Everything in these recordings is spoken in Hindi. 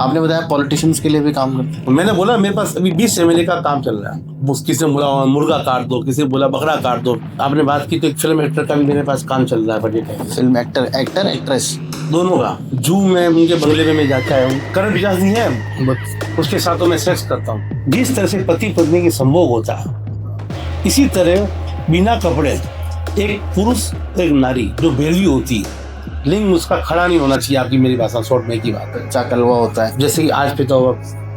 आपने बताया पॉलिटिशियंस के लिए भी काम करते हैं। मैंने बोला मेरे पास अभी 20 एमएलए का काम चल रहा है। किसी ने बोला मुर्गा काट दो, किसी ने बोला बकरा काट दो। आपने बात की तो एक फिल्म एक्टर का भी मेरे पास काम चल रहा है बजट है। फिल्म एक्टर एक्ट्रेस दोनों का। जू में उनके बंगले में मैं जाके आया हूँ। करण विकास नहीं है, बट उसके साथ तो मैं सेक्स करता हूँ। जिस तरह से पति पत्नी के संभोग होता है, इसी तरह बिना कपड़े एक पुरुष एक नारी जो बेलवी होती है, लिंग उसका खड़ा नहीं होना चाहिए। आपकी मेरी भाषा शॉर्ट में की बात है। कच्चा कलवा होता है, जैसे कि आज पिता हुआ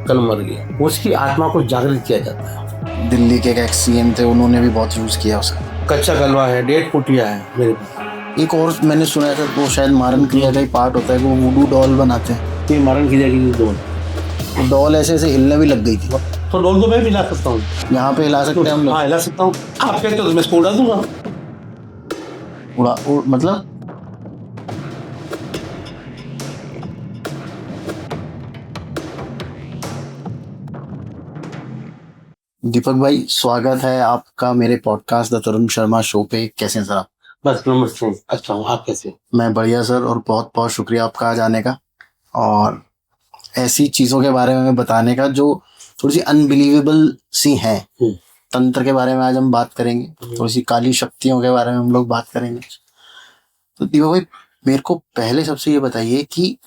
कल मर गया, उसकी आत्मा को जागृत किया जाता है। दिल्ली के एक एक्स सीएम थे, उन्होंने भी बहुत यूज किया उसका। कच्चा कलवा है, डेढ़ फुटिया है मेरे पास। एक और मैंने सुना था वो शायद मारन क्रिया का ही पार्ट होता है, वो वुडू डॉल बनाते हैं। ये मारन की जाएगी डॉल ऐसे ऐसे हिलने भी लग गई थी, तो डॉल को मैं भी हिला सकता हूँ। यहाँ पे हिला सकते हैं हम लोग। हाँ हिला सकता हूँ। आप कहते हो तो मैं इसको उड़ा दूंगा। मतलब दीपक भाई, स्वागत है आपका मेरे podcast the Tarun Sharma show पे। कैसे हैं सर आप? बस नमस्ते, अच्छा हूँ। आप कैसे? मैं बढ़िया सर, और बहुत बहुत शुक्रिया आपका आज आने का और ऐसी चीज़ों के बारे में बताने का जो थोड़ी सी अनबिलीवेबल सी हैं। तंत्र के बारे में आज हम बात करेंगे, थोड़ी सी काली शक्तियों के बारे में हम लोग बात करेंगे। तो दीपक भाई, मेरे को पहले सबसे ये बताइए कि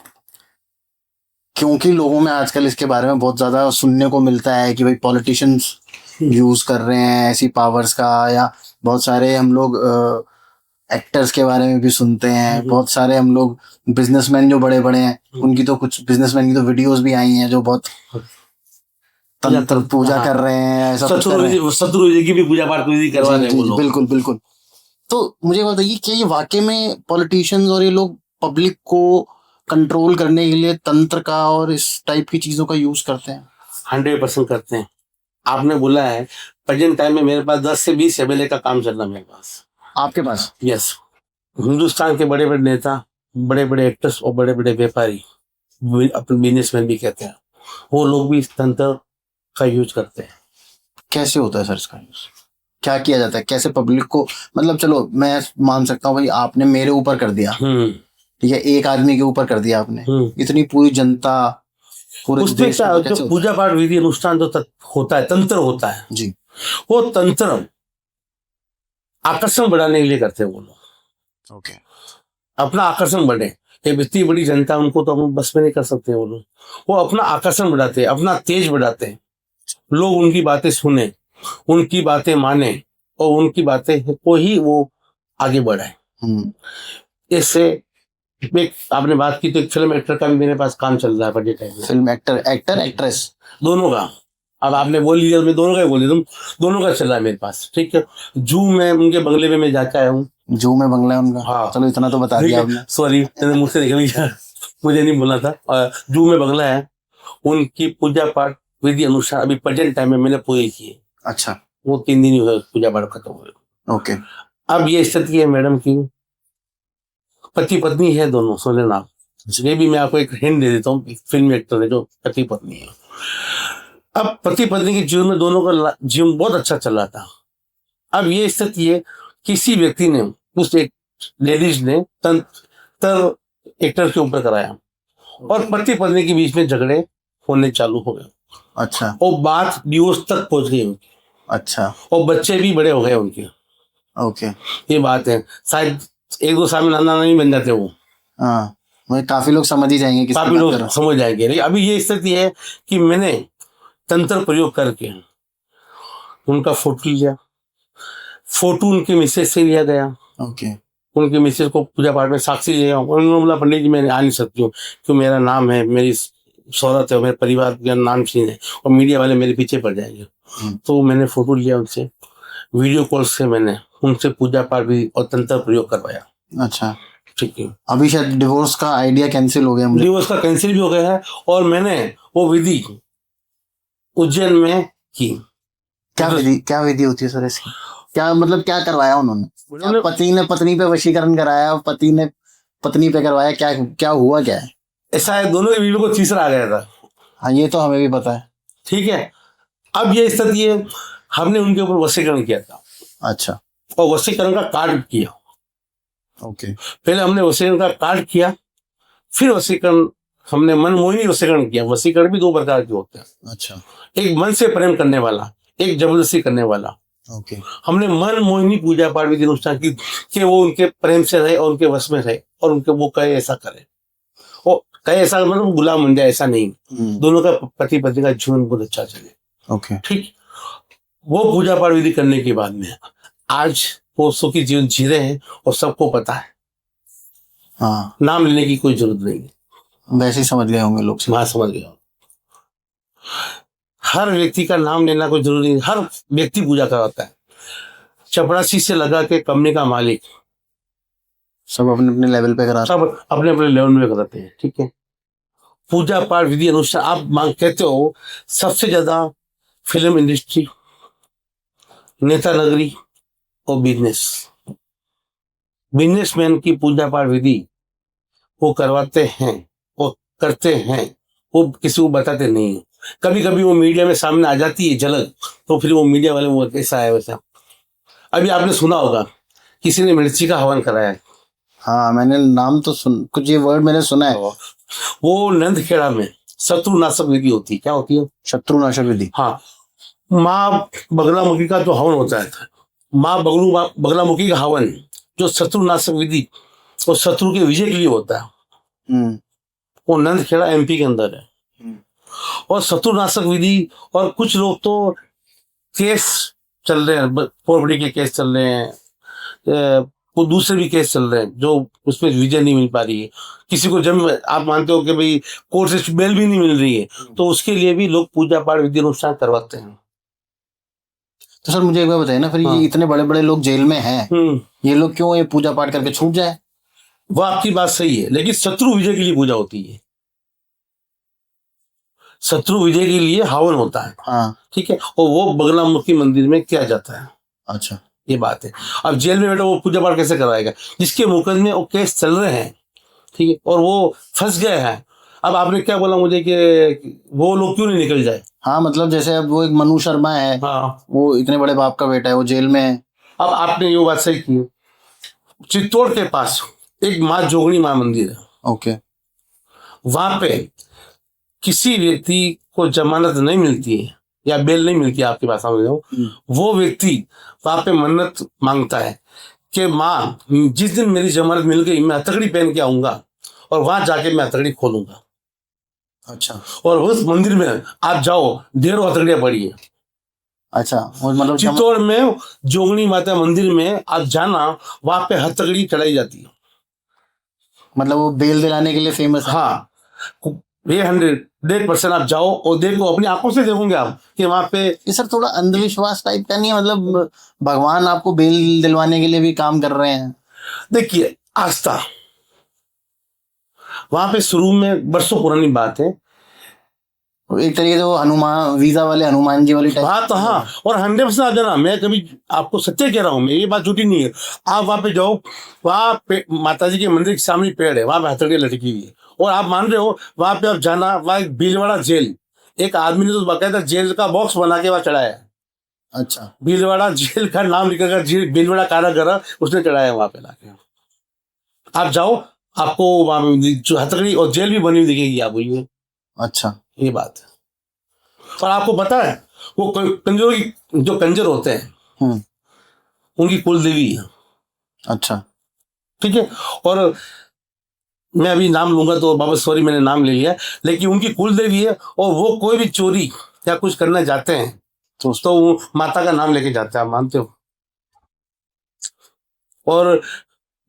क्योंकि लोगों में आजकल इसके बारे में बहुत ज़्यादा सुनने को मिलता है कि भाई पॉलिटिशियंस यूज़ कर रहे हैं ऐसी पावर्स का, या बहुत सारे हम लोग एक्टर्स के बारे में भी सुनते हैं, बहुत सारे हम लोग बिजनेसमैन जो बड़े बड़े हैं उनकी तो कुछ बिजनेसमैन की तो वीडियोस भी आई हैं जो बहुत तंत्र पूजा कर रहे हैं, ऐसा शत्रु जी की भी पूजा पाठ करवा रहे हैं वो लोग। बिल्कुल बिल्कुल। तो मुझे बताइए कि ये वाकई में पॉलिटिशियंस और ये लोग पब्लिक को कंट्रोल करने के लिए तंत्र का और इस टाइप की चीजों का यूज करते हैं? 100% करते हैं। आपने बोला है प्रेजेंट टाइम में मेरे पास 10 से 20 एमएलए का काम चल रहा है मेरे पास। आपके पास? यस। हिंदुस्तान के बड़े बड़े नेता, बड़े बड़े एक्टर्स और बड़े बड़े व्यापारी, अपने बिजनेसमैन भी कहते हैं, वो लोग भी इस तंत्र का यूज करते हैं। कैसे होता है सर इसका यूज? क्या किया जाता है? कैसे पब्लिक को, मतलब चलो मैं मान सकता हूँ भाई आपने मेरे ऊपर कर दिया, ठीक है, एक आदमी के ऊपर कर दिया आपने, इतनी पूरी जनता पूरे देश में जो पूजा पाठ विधि अनुष्ठान जो होता है, तंत्र होता है जी, वो तंत्र आकर्षण बढ़ाने के लिए करते हैं वो लोग। ओके। अपना आकर्षण बढ़े। इतनी बड़ी जनता, उनको तो हम बस में नहीं कर सकते। वो लोग वो अपना आकर्षण बढ़ाते हैं, अपना तेज बढ़ाते हैं। लोग उनकी बातें सुने, उनकी बातें माने और उनकी बातें को ही वो आगे बढ़ाए। इससे आपने बात की तो एक फिल्म एक्टर का भी मेरे पास काम चल रहा है बजट है। फिल्म एक्टर एक्ट्रेस दोनों का। अब आपने बोल लिया, मैं दोनों का ही बोल दिया, तुम दोनों का चल रहा है मेरे पास, ठीक है। जू में उनके बंगले में मैं जाके आया हूँ। जू में बंगला है उनका? हाँ चलो इतना तो बता दिया आपने। सॉरी, मुझसे निकल गया, मुझे नहीं बोलना था। जू में बंगला है, उनकी पूजा पाठ विधि अनुसार अभी प्रेजेंट टाइम में मैंने पूरे किए। अच्छा। वो 3 दिन ही हुए पूजा पाठ खत्म हुए। ओके। अब ये स्थिति है मैडम की, पति पत्नी है दोनों, सुन लेना। ये भी मैं आपको एक हिंट दे देता हूँ, फिल्म एक्टर है जो पति पत्नी है। अब पति पत्नी के जीवन में दोनों का जीवन बहुत अच्छा चल रहा था। अब ये स्थिति है, किसी व्यक्ति ने, उस एक लेडीज ने तंत्र एक्टर के ऊपर कराया और पति पत्नी के बीच में झगड़े होने चालू हो गए। अच्छा। और बात डिवोर्स तक पहुंच गई उनकी। अच्छा। और बच्चे भी बड़े हो गए उनके। ओके। ये बात है, शायद 1-2 साल में नाना नहीं बन जाते वो। हाँ, काफी लोग समझ ही जाएंगे, काफी लोग समझ जाएंगे। लेकिन अभी ये स्थिति है कि मैंने तंत्र प्रयोग करके उनका फोटो लिया, फोटो उनके मिसेज से लिया गया। ओके। उनके मिसेज को पूजा पाठ में साक्षी लिया। उन्होंने बोला पंडित जी मैं आ नहीं सकती हूँ, क्योंकि मेरा नाम है, मेरी शोहरत है, मेरे परिवार का नाम छीन है और मीडिया वाले मेरे पीछे पड़ जाएंगे। तो मैंने फोटो लिया उनसे, वीडियो कॉल से मैंने उनसे पूजा पाठ भी और तंत्र प्रयोग करवाया। अच्छा, ठीक है। अभी शायद डिवोर्स का आइडिया कैंसिल हो गया, डिवोर्स का कैंसिल भी हो गया है और मैंने वो विधि उज्जैन में की। क्या विधि होती है सर इसकी? क्या मतलब क्या करवाया उन्होंने? पति ने पत्नी पे वशीकरण कराया, पति ने पत्नी पे करवाया, क्या हुआ क्या है? ऐसा है, दोनों के बीवी को तीसरा आ गया था। हाँ, ये तो हमें भी पता है। ठीक है। अब ये स्थिति है, हमने उनके ऊपर वशीकरण किया था। अच्छा। और वशीकरण का कार्ड किया। ओके। पहले हमने वशीकरण का कार्ड किया, फिर वशीकरण हमने मन मोहिनी वशीकरण किया। वशीकरण भी दो प्रकार के होते हैं, अच्छा, एक मन से प्रेम करने वाला, एक जबरदस्ती करने वाला। ओके, हमने मन मोहिनी पूजा पाठ विधि अनुष्ठान की कि वो उनके प्रेम से रहे और उनके वश में रहे और उनके वो कहे ऐसा करे, वो कहे ऐसा मतलब गुलाम बन जाए, ऐसा नहीं। दोनों का पति पत्नी का जीवन बहुत अच्छा चले, ओके, ठीक। वो पूजा पाठ विधि करने के बाद में आज वो सुखी जीवन जी रहे हैं और सबको पता है। हाँ, नाम लेने की कोई जरूरत नहीं है, वैसे ही समझ गए होंगे लोग। वहां समझ गया। हर व्यक्ति का नाम लेना कोई जरूरी नहीं, हर व्यक्ति पूजा कराता है। चपरासी से लगा के कंपनी का मालिक सब अपने अपने लेवल पे कराते सब अपने अपने लेवल में कराते हैं, ठीक है। पूजा पाठ विधि अनुष्ठान आप मांग कहते हो, सबसे ज्यादा फिल्म इंडस्ट्री, नेता नगरी और बिजनेसमैन की पूजा पाठ विधि वो करवाते हैं, वो करते हैं, वो किसी को बताते नहीं। कभी कभी वो मीडिया में सामने आ जाती है झलक, तो फिर वो मीडिया वाले वो कैसा है वैसा। अभी आपने सुना होगा किसी ने मिर्ची का हवन कराया है। हाँ, मैंने नाम तो कुछ ये वर्ड मैंने सुना है। वो नंदखेड़ा में शत्रुनाशक विधि होती है। क्या होती है? शत्रुनाशक विधि। हाँ, माँ बगलामुखी का जो हवन होता है, माँ बगलामुखी का हवन जो शत्रुनाशक विधि और शत्रु के विजय के लिए होता है, वो नंदखेड़ा MP के अंदर है। और शत्रुनाशक विधि, और कुछ लोग तो केस चल रहे हैं, प्रॉपर्टी के केस चल रहे हैं, वो दूसरे भी केस चल रहे हैं जो उसमें विजय नहीं मिल पा रही है। किसी को जब आप मानते हो कि भाई कोर्ट से बेल भी नहीं मिल रही है, तो उसके लिए भी लोग पूजा पाठ विधि अनुष्ठान करवाते हैं। तो सर मुझे एक बार बताइए ना, फिर ये इतने बड़े बड़े लोग जेल में हैं, ये लोग क्यों ये पूजा पाठ करके छूट जाए? वो आपकी बात सही है, लेकिन शत्रु विजय के लिए पूजा होती है। शत्रु विजय के लिए हवन होता है, हाँ, ठीक है, और वो बगलामुखी मंदिर में किया जाता है। अच्छा, ये बात है। अब जेल में बैठा वो पूजा पाठ कैसे कराएगा? जिसके मुकदमे वो केस चल रहे हैं, ठीक है, और वो फंस गए हैं। अब आपने क्या बोला मुझे कि वो लोग क्यों नहीं निकल जाए? हाँ, मतलब जैसे अब वो एक मनु शर्मा है, हाँ, वो इतने बड़े बाप का बेटा है, वो जेल में है। अब आपने ये बात सही की। चित्तौड़ के पास एक माँ जोगणी माँ मंदिर है, ओके, वहां पे किसी व्यक्ति को जमानत नहीं मिलती है या बेल नहीं मिलती है, आपकी भाषा में वो व्यक्ति वहां पे मन्नत मांगता है कि माँ जिस दिन मेरी जमानत मिल गई मैं हथकड़ी पहन के आऊंगा और वहां जाके मैं हथकड़ी खोलूंगा। अच्छा, और उस मंदिर में आप जाओ, ढेरों हथकड़ियां पड़ी है। अच्छा, वो मतलब चित्तौड़ में जोगणी माता मंदिर में आप जाना, वहां पे हथकड़ी चढ़ाई जाती है। मतलब वो बेल दिलाने के लिए फेमस है। हाँ, ये 100% आप जाओ और देखो, अपनी आंखों से देखोगे आप कि वहां पे। ये सर थोड़ा अंधविश्वास टाइप का नहीं है? मतलब भगवान आपको बेल दिलवाने के लिए भी काम कर रहे हैं। देखिए, आस्था वहां पे शुरू में बरसों पुरानी बात है, एक तरीके से वो हनुमान वीजा वाले हनुमान जी वाली टाइप बात। हाँ, और 100% आप जाना, मैं कभी आपको सत्य कह रहा हूँ, मैं ये बात झूठी नहीं है। आप वहां पे जाओ, वहां माता जी के मंदिर के सामने पेड़ है, वहां पे हथकड़ी लटकी हुई है, और आप मान रहे हो वहां पे आप जाना। वहां एक भीलवाड़ा जेल, एक आदमी ने तो बाकायदा जेल का बॉक्स बना के वहां चढ़ाया है। अच्छा, भीलवाड़ा जेल का नाम लिखकर भीलवाड़ा कारागार उसने चढ़ाया वहां पे लाके। आप जाओ, आपको वहां जो हथकड़ी और जेल भी बनी हुई दिखेगी आपको। ये अच्छा, ये बात है। और आपको पता है वो कंजरों की जो कंजर होते हैं उनकी कुल देवी है। अच्छा, ठीक है, और मैं अभी नाम लूंगा तो बाबा सॉरी मैंने नाम ले लिया, लेकिन उनकी कुल देवी है, और वो कोई भी चोरी या कुछ करने जाते हैं तो वो माता का नाम लेके जाते हैं। आप मानते हो? और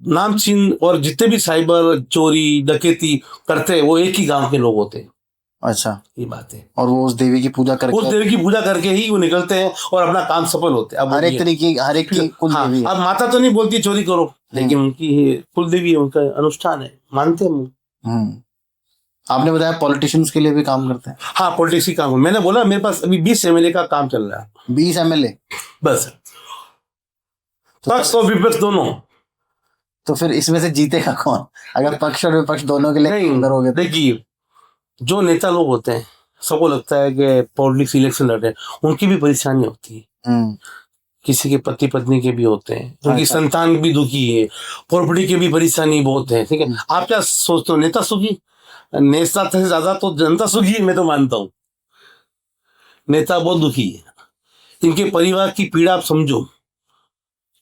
नामचीन और जितने भी साइबर चोरी डकैती करते हैं वो एक ही गांव के लोग होते हैं। अच्छा, ये बात है। और वो उस देवी की पूजा करके, उस देवी की पूजा करके ही वो निकलते हैं और अपना काम सफल होते हैं। अब हर एक तरीके हर एक की कुल देवी है। अब माता तो नहीं बोलती चोरी करो, लेकिन उनकी कुल देवी है, उनका अनुष्ठान है, मानते हैं। आपने बताया पॉलिटिशियंस के लिए भी काम करते हैं। हाँ, पॉलिटिक्स की काम। मैंने बोला मेरे पास अभी 20 MLA का काम चल रहा है। 20 MLA बस, पक्ष और विपक्ष दोनों। तो फिर इसमें से जीतेगा कौन अगर पक्ष और विपक्ष दोनों के लिए करोगे? देखिए, जो नेता लोग होते हैं सबको लगता है कि पॉलिटिक्स इलेक्शन लड़ रहे हैं, उनकी भी परेशानी होती है। किसी के पति पत्नी के भी होते हैं, उनकी संतान भी दुखी है, प्रॉपर्टी की भी परेशानी बहुत है। ठीक है, आप क्या सोचते हो, नेता सुखी? नेता से ज्यादा तो जनता सुखी है, मैं तो मानता हूँ। नेता बहुत दुखी है, इनके परिवार की पीड़ा आप समझो।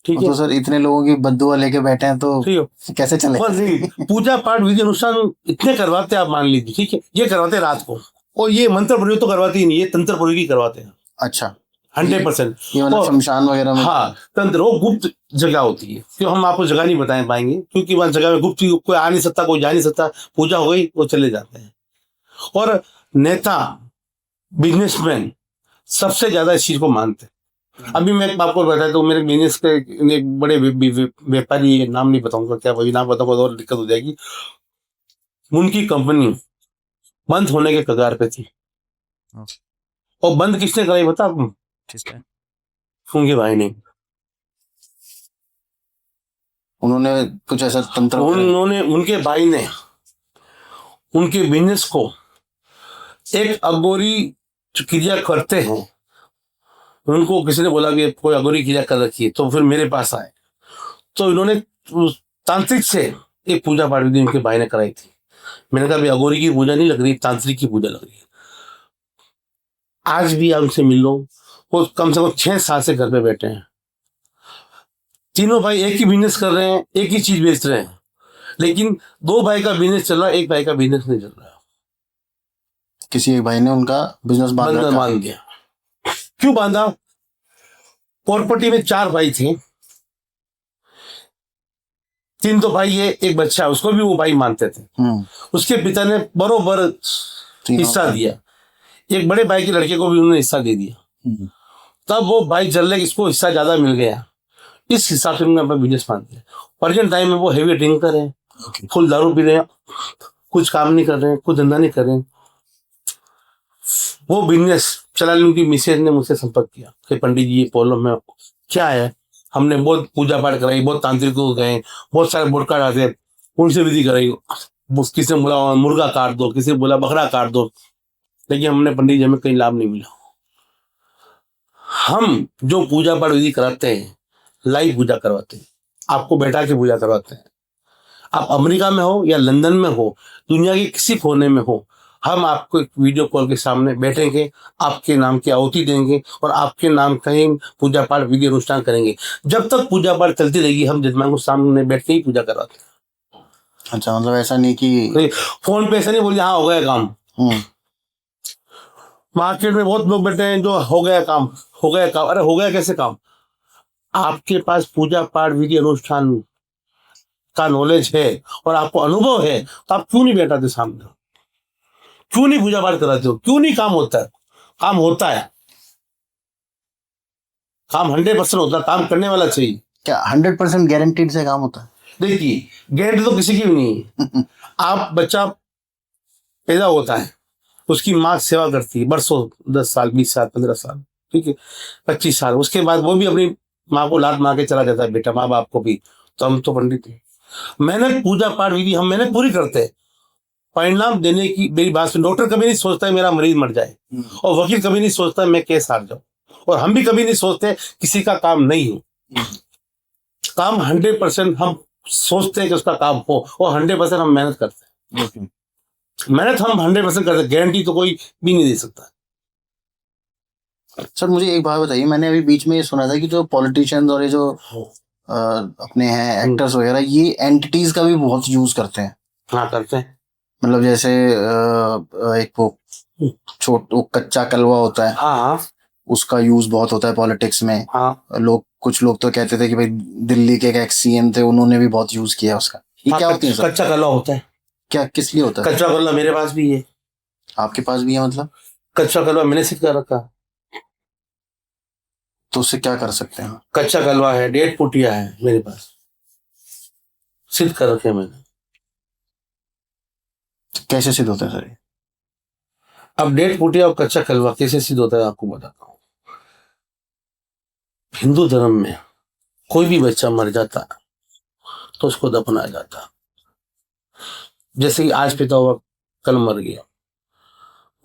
ठीक है तो सर इतने लोगों की बद्दुआ लेके बैठे हैं तो ठीक है। कैसे चले? बस नहीं, पूजा पाठ विधि अनुष्ठान इतने करवाते हैं, आप मान लीजिए। ठीक है, ये करवाते हैं रात को, और ये मंत्र प्रयोग तो करवाते ही नहीं, ये तंत्र प्रयोग ही करवाते हैं अच्छा 100%। ये मतलब शमशान वगैरह में? हाँ, तंत्र वो गुप्त जगह होती है, क्यों हम आपको जगह नहीं बता पाएंगे, क्योंकि वहां जगह में गुप्त कोई आ नहीं सकता, कोई जा नहीं सकता। पूजा हो गई, वो चले जाते हैं। और नेता, बिजनेसमैन सबसे ज्यादा इस चीज को मानते हैं। अभी मैं आपको बताया तो मेरे बिजनेस के एक बड़े व्यापारी, नाम नहीं बताऊंगा, क्या वही नाम बताऊंगा और दिक्कत हो जाएगी। उनकी कंपनी बंद होने के कगार पे थी, और बंद किसने कराई बता आपको? उनके भाई ने। उन्होंने कुछ ऐसा तंत्र उन्होंने, उनके भाई ने उनके बिजनेस को एक अघोरी जो क्रिया करते हैं, उनको किसी ने बोला कि कोई अघोरी क्रिया कर रखी है, तो फिर मेरे पास आए। तो इन्होंने तांत्रिक से एक पूजा पाठ विधि उनके भाई ने कराई थी। मैंने कहा भाई अघोरी की पूजा नहीं लग रही, तांत्रिक की पूजा लग रही है। आज भी आप उनसे मिल लो, वो कम से कम 6 साल से घर पे बैठे हैं। तीनों भाई एक ही बिजनेस कर रहे हैं, एक ही चीज बेच रहे हैं, लेकिन 2 भाई का बिजनेस चल रहा है, एक भाई का बिजनेस नहीं चल रहा है। किसी एक भाई ने उनका बिजनेस बांध दिया। क्यों बांधा? प्रॉपर्टी में 4 भाई थे, 3 तो भाई है, एक बच्चा, उसको भी वो भाई मानते थे। उसके पिता ने बरोबर हिस्सा दिया, एक बड़े भाई के लड़के को भी उन्होंने हिस्सा दे दिया। तब वो भाई जल रहे, इसको हिस्सा ज्यादा मिल गया, इस हिसाब से उन्होंने अपना बिजनेस मानते हैं। प्रेजेंट टाइम में वो हेवी ड्रिंकर है, फुल दारू पी रहे हैं, कुछ काम नहीं कर रहे हैं, कुछ धंधा नहीं कर रहे हैं। वो बिजनेस चलाने उनकी मिसेज ने मुझसे संपर्क किया कि पंडित जी ये प्रॉब्लम है, क्या है। हमने बहुत पूजा पाठ कराई, बहुत तांत्रिकों को गए, बहुत सारे बोटका डालते, उनसे विधि कराई। किसी ने बोला मुर्गा काट दो, किसी ने बोला बकरा काट दो, लेकिन हमने पंडित जी हमें कहीं लाभ नहीं मिला। हम जो पूजा पाठ विधि कराते हैं, लाइव पूजा करवाते हैं, आपको बैठा के पूजा करवाते हैं। आप अमेरिका में हो या लंदन में हो, दुनिया के किसी कोने में हो, हम आपको एक वीडियो कॉल के सामने बैठेंगे, आपके नाम की आहुति देंगे और आपके नाम का ही पूजा पाठ विधि अनुष्ठान करेंगे। जब तक पूजा पाठ चलती रहेगी, हम जजमान को सामने बैठ के ही पूजा करवाते हैं। अच्छा, मतलब ऐसा नहीं कि फोन पे ऐसा नहीं बोलिए हाँ हो गया काम। मार्केट में बहुत लोग बैठे हैं जो हो गया काम, हो गया काम। अरे हो गया कैसे काम? आपके पास पूजा पाठ विधि अनुष्ठान का नॉलेज है और आपको अनुभव है, तो आप क्यों नहीं बैठाते सामने? क्यों नहीं पूजा पाठ कराते हो? क्यों नहीं काम होता है? काम होता है, काम 100% होता है, काम करने वाला चाहिए। क्या 100% गारंटीड से काम होता है? देखिए, गारंटी तो किसी की भी नहीं है। आप बच्चा पैदा होता है, उसकी माँ सेवा करती है बरसों, 10 साल, 20 साल, 15 साल, ठीक है, 25 साल, उसके बाद वो भी अपनी माँ को लात मार के चला जाता है, बेटा माँ बाप को भी। तो हम तो पंडित हैं, मेहनत पूजा पाठ विधि हम मेहनत पूरी करते हैं, परिणाम देने की। मेरी बात सुन, डॉक्टर कभी नहीं सोचता है मेरा मरीज मर जाए, और वकील कभी नहीं सोचता है मैं केस हार जाऊं, और हम भी कभी नहीं सोचते किसी का काम नहीं हो। काम 100% हम सोचते हैं कि उसका काम हो, और 100% हम मेहनत करते हैं। मेहनत हम 100% करते हैं, गारंटी तो कोई भी नहीं दे सकता। सर मुझे एक बात बताइए, मैंने अभी बीच में ये सुना था कि जो पॉलिटिशियंस और ये जो अपने हैं एक्टर्स वगैरह, ये एंटिटीज का भी बहुत यूज करते हैं। हाँ करते हैं। मतलब जैसे एक वो कच्चा कलवा होता है, हाँ, उसका यूज बहुत होता है पॉलिटिक्स में। हाँ, कुछ लोग तो कहते थे कि भाई दिल्ली के एक एक्स सीएम थे, उन्होंने भी बहुत यूज किया उसका। ये क्या होती है सर? कच्चा कलवा होता है। क्या, किस लिए होता है? कच्चा कलवा मेरे पास भी है। आपके पास भी है? मतलब कच्चा कलवा मैंने सीख कर रखा। तो उससे क्या कर सकते हैं? कच्चा कलवा है, डेढ़ पुटिया है मेरे पास, सिद्ध कर रखे मैंने। कैसे सिद्ध होता है सर ये? अब डेढ़ पुटिया और कच्चा कलवा कैसे सिद्ध होता है आपको बताता हूँ। हिंदू धर्म में कोई भी बच्चा मर जाता है तो उसको दफनाया जाता है। जैसे कि आज पिता हुआ, कल मर गया,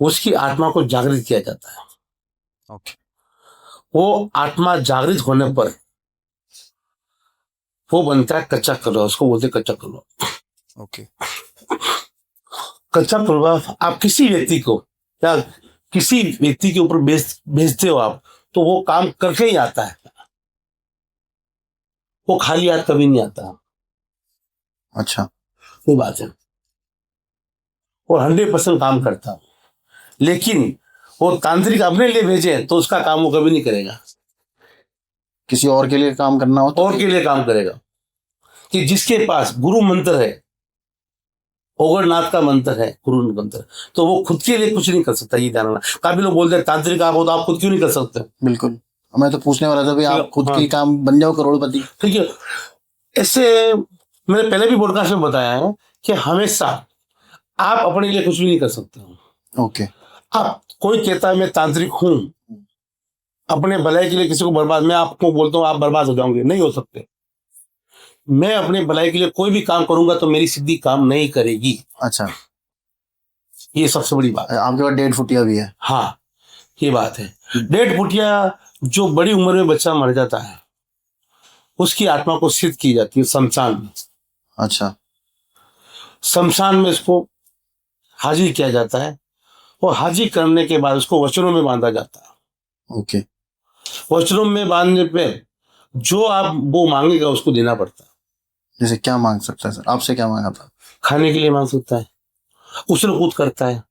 उसकी आत्मा को जागृत किया जाता है। ओके। वो आत्मा जागृत होने पर वो बनता है कच्चा कलवा, उसको बोलते कच्चा कलवा। ओके। कच्चा कलवा आप किसी व्यक्ति को या किसी व्यक्ति के ऊपर भेजते हो आप, तो वो काम करके ही आता है, वो खाली हाथ कभी नहीं आता। अच्छा, वो बात है। और 100% काम करता हूँ, लेकिन वो तांत्रिक अपने लिए भेजे तो उसका काम वो कभी नहीं करेगा। किसी और के लिए काम करना हो तो और के लिए काम करेगा। कि जिसके पास गुरु मंत्र है, ओगरनाथ का मंत्र है, गुरु मंत्र, तो वो खुद के लिए कुछ नहीं कर सकता। ये ध्यान रखना। काफी लोग बोलते हैं तांत्रिक आप हो तो आप खुद क्यों नहीं कर सकते? बिल्कुल, मैं तो पूछने वाला था, भाई आप खुद हाँ। के काम बन जाओ करोड़पति। ठीक है, ऐसे मैंने पहले भी पॉडकास्ट में बताया है कि हमेशा आप अपने लिए कुछ भी नहीं कर सकते हो। ओके, आप कोई कहता है मैं तांत्रिक हूं, अपने भलाई के लिए किसी को बर्बाद, मैं आपको बोलता हूं आप बर्बाद हो जाओगे, नहीं हो सकते। मैं अपने भलाई के लिए कोई भी काम करूंगा तो मेरी सिद्धि काम नहीं करेगी। अच्छा, ये सबसे बड़ी बात है। आपके पास 1.5 फुटिया भी है? हाँ, ये बात है। 1.5 फुटिया जो बड़ी उम्र में बच्चा मर जाता है, उसकी आत्मा को सिद्ध की जाती है शमशान में। अच्छा, शमशान में उसको हाजिर किया जाता है, और हाजिर करने के बाद उसको वचनों में बांधा जाता है। ओके, वचनों में बांधने पे जो आप वो मांगेगा उसको देना पड़ता है। जैसे क्या मांग सकता है सर? आपसे क्या मांगा था? खाने के लिए मांग सकता है, उछल कूद करता है,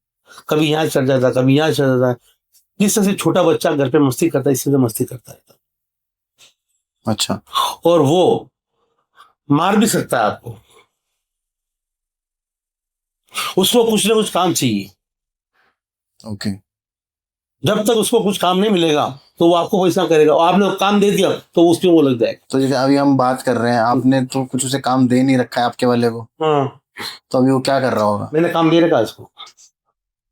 कभी यहाँ चढ़ जाता है, कभी यहाँ चढ़ जाता है। जिस तरह से छोटा बच्चा घर पे मस्ती करता है, इसी तरह मस्ती करता रहता है। अच्छा, और वो मार भी सकता है आपको, उसको कुछ ना कुछ काम चाहिए। ओके, जब तक उसको कुछ काम नहीं मिलेगा तो वो आपको पैसा करेगा, और आपने काम दे दिया तो उसमें वो लग जाएगा। तो जैसे अभी हम बात कर रहे हैं, आपने तो कुछ उसे काम दे नहीं रखा है आपके वाले को, हाँ, तो अभी वो क्या कर रहा होगा? मैंने काम दे रखा इसको,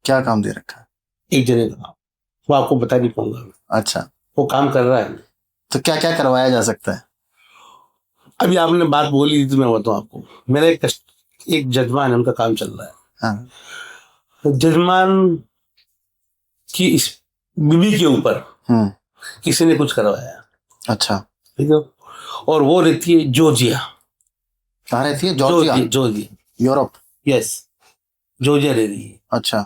क्या काम दे रखा है? एक जने का, वो आपको बता नहीं पाऊंगा। अच्छा, वो काम कर रहा है। तो क्या क्या करवाया जा सकता है? अभी आपने बात बोली थी तो मैं बताऊं आपको। मेरा एक जजमान है, उनका काम चल रहा है। हाँ, तो जजमान की इस बीवी के ऊपर किसी ने कुछ करवाया। अच्छा, ठीक है, और वो रहती है जॉर्जिया। कहाँ रहती है? Georgia? Georgia, Europe? Yes, Georgia रह रही है। अच्छा,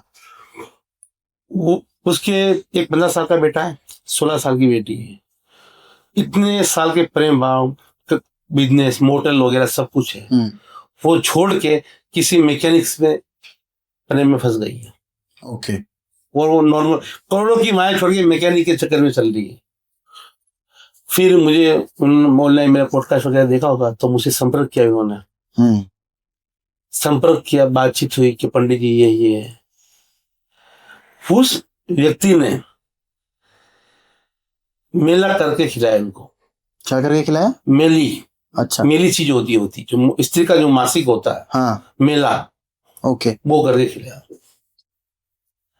वो उसके एक 15 साल का बेटा है, 16 साल की बेटी है। इतने साल के प्रेम भाव, बिजनेस, मोटल वगैरह सब कुछ है। वो छोड़ के किसी मैकेनिक्स में प्रेम में फंस गई है। ओके, और वो नॉर्मल करोड़ों की माया छोड़ के मैकेनिक के चक्कर में चल रही है। फिर मुझे ऑनलाइन मेरा पॉडकास्ट वगैरह देखा होगा तो मुझसे संपर्क किया उन्होंने। संपर्क किया, बातचीत हुई कि पंडित जी ये है। उस व्यक्ति ने मेला करके खिलाया उनको। क्या करके खिलाया? मेली। अच्छा, मेली चीज होती जो स्त्री का जो मासिक होता है, हाँ, मेला, ओके, वो करके खिलाया।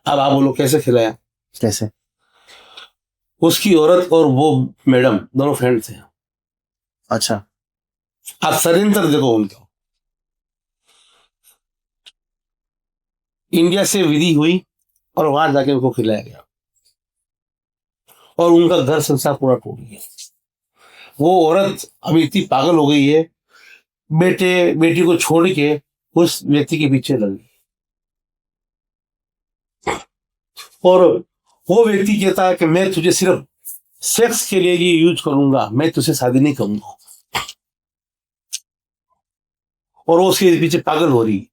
अब आप बोलो कैसे खिलाया? कैसे? उसकी औरत और वो मैडम दोनों फ्रेंड थे। अच्छा, आप षड्यंत्र देखो उनका। इंडिया से विधि हुई और वहां जाके उनको खिलाया गया, और उनका घर संसार पूरा टूट गया। वो औरत अभी इतनी पागल हो गई है, बेटी को छोड़ के उस व्यक्ति के पीछे लग गई। और वो व्यक्ति कहता है कि मैं तुझे सिर्फ सेक्स के लिए ये यूज करूंगा, मैं तुझसे शादी नहीं करूंगा। और वो उसके पीछे पागल हो रही।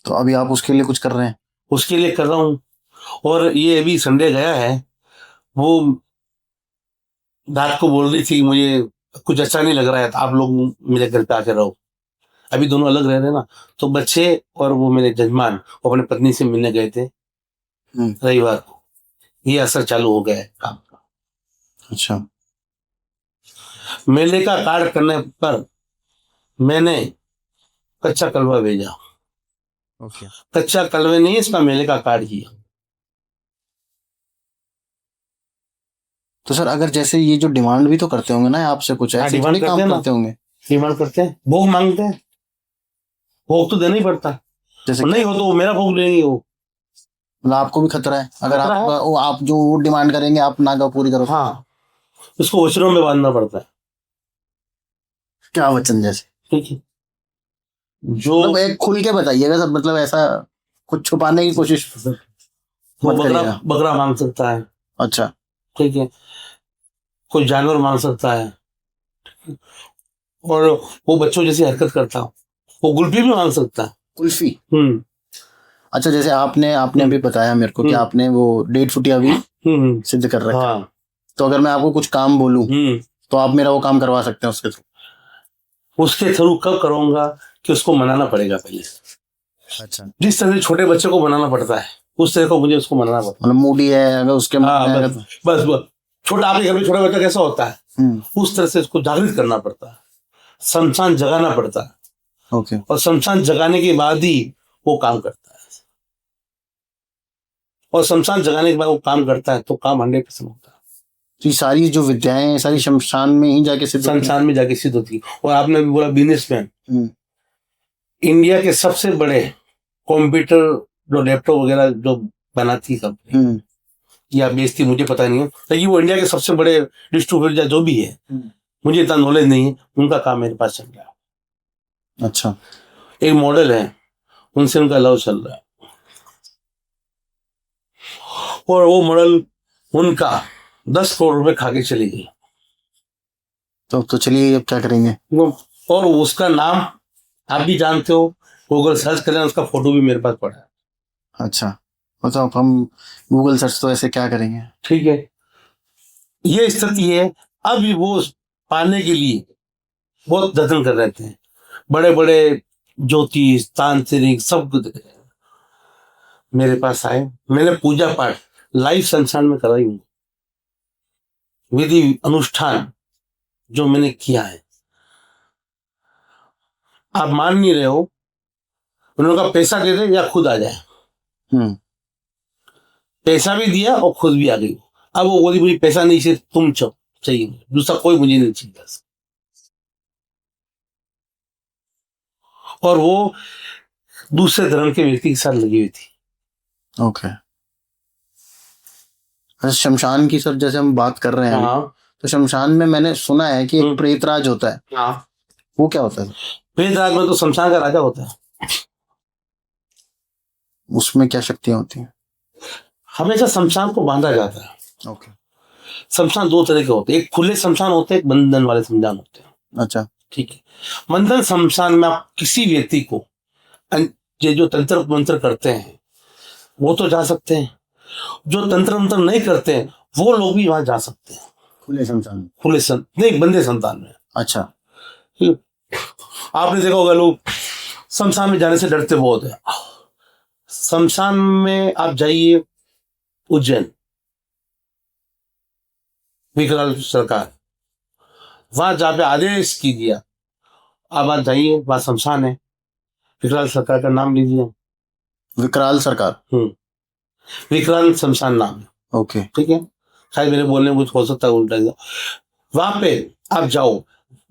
तो अभी आप उसके लिए कुछ कर रहे हैं? उसके लिए कर रहा हूं। और ये अभी संडे गया है, वो रात को बोल रही थी मुझे कुछ अच्छा नहीं लग रहा है, तो आप लोग मेरे घर पे आके रहो। अभी दोनों अलग रह रहे हैं ना, तो बच्चे और वो मेरे जजमान वो अपने पत्नी से मिलने गए थे रविवार को। ये असर चालू हो गया है काम का। अच्छा, मेले का कार्ड करने पर मैंने कच्चा कलवा भेजा। ओके, कच्चा कलवे नहीं, इसका मेले का कार्ड किया। तो सर अगर जैसे ये जो डिमांड भी तो करते होंगे ना आपसे, कुछ ऐसे डिमांड थोड़ी काम करते होंगे? डिमांड करते हैं, भोग मांगते हैं। भोग तो देना ही पड़ता है, जैसे नहीं हो तो वो मेरा भोग लेंगे। वो मतलब आपको भी खतरा है अगर खतरा है। आप जो डिमांड करेंगे आप ना पूरी करो? हाँ, उसको वचनों में बांधना पड़ता है। क्या वचन? जैसे? ठीक है, जो मतलब एक खुल के बताइएगा सब, मतलब ऐसा कुछ छुपाने की कोशिश वो मत बकरा करिएगा। बकरा मांग सकता है, अच्छा। ठीक है, कोई जानवर मांग सकता है, और वो बच्चों जैसी हरकत करता हो, वो गुल्फी भी मांग सकता है। कुल्फी। हम्म अच्छा, जैसे आपने आपने हम्म अभी बताया मेरे को कि हम्म आपने वो 1.5 फुटिया भी हम्म सिद्ध कर रखा है। हाँ। तो अगर मैं आपको कुछ काम बोलूं हम्म तो आप मेरा वो काम करवा सकते हैं उसके थ्रू? उसके थ्रू कब करूंगा कि उसको मनाना पड़ेगा पहले। अच्छा। जिस तरह से छोटे बच्चे को मनाना पड़ता है, उस तरह को मुझे उसको मनाना पड़ता मतलब मूडी है, अगर उसके है। मन हाँ में बस आएगा तो। बस छोटा, आपके घर में छोटा बच्चा कैसा होता है, उस तरह से उसको जागृत करना पड़ता है, शमशान जगाना पड़ता है, ओके। और शमशान जगाने के बाद ही वो काम करता है। और शमशान जगाने के बाद वो काम करता है तो काम 100% होता है। तो ये सारी जो विद्याएं हैं, सारी शमशान में ही जाके सिद्ध होती हैं? शमशान में जाके सिद्ध होती है। और आपने भी बोला बिजनेसमैन, हम्म, इंडिया के सबसे बड़े कंप्यूटर जो लैपटॉप वगैरह जो बनाती कंपनी हम्म, या बेचती, मुझे पता नहीं है, लेकिन वो इंडिया के सबसे बड़े डिस्ट्रीब्यूटर जो भी है, हम्म। मुझे इतना नॉलेज नहीं है, उनका काम मेरे पास चल रहा है। अच्छा। एक मॉडल है, उनसे उनका लव चल रहा है, और वो मॉडल उनका 10 करोड़ रुपए खा के चली गई। तो चलिए, अब क्या करेंगे? और उसका नाम आप भी जानते हो, गूगल सर्च करें, उसका फोटो भी मेरे पास पड़ा है। अच्छा, मतलब अब हम गूगल सर्च तो ऐसे क्या करेंगे? ठीक है, ये स्थिति है। अब वो पाने के लिए बहुत जतन कर रहे थे, बड़े बड़े ज्योतिष तांत्रिक सब कुछ मेरे पास आए। मैंने पूजा पाठ लाइव संस्थान में कराई हूँ, विधि अनुष्ठान जो मैंने किया है, आप मान नहीं रहे हो। उन्होंने कहा पैसा दे दे या खुद आ जाए, हम्म। पैसा भी दिया और खुद भी आ गई। अब वो बोली मुझे पैसा नहीं चाहिए, तुम चाहिए, दूसरा कोई मुझे नहीं चाहिए। और वो दूसरे धर्म के व्यक्ति के साथ लगी हुई थी। ओके। अच्छा, शमशान की सर जैसे हम बात कर रहे हैं अभी, हाँ तो शमशान में मैंने सुना है कि एक प्रेतराज होता है। हाँ, वो क्या होता है? प्रेतराज में तो शमशान का राजा होता है। उसमें क्या शक्तियां होती हैं? हमेशा शमशान को बांधा जाता है। ओके। शमशान दो तरह के होते हैं, एक खुले शमशान होते हैं, एक बंधन वाले शमशान होते हैं। अच्छा। ठीक है, बंधन शमशान में आप किसी व्यक्ति को ये जो तंत्र मंत्र करते हैं वो तो जा सकते हैं, जो तंत्र मंत्र नहीं करते हैं वो लोग भी वहां जा सकते हैं। खुले शमशान में? खुले नहीं, बंदे संतान में। अच्छा। आपने देखा होगा लोग शमशान में जाने से डरते बहुत है। शमशान में आप जाइए, उज्जैन विकराल सरकार, वहां जहाँ पे आदेश कीजिए, आप वहां जाइए, वहां शमशान है, विकराल सरकार का नाम लीजिए। विकराल सरकार? विकराल शमशान नाम है। ओके। ठीक है, शायद मेरे बोलने में कुछ हो सकता है उल्टा। वहां पे आप जाओ,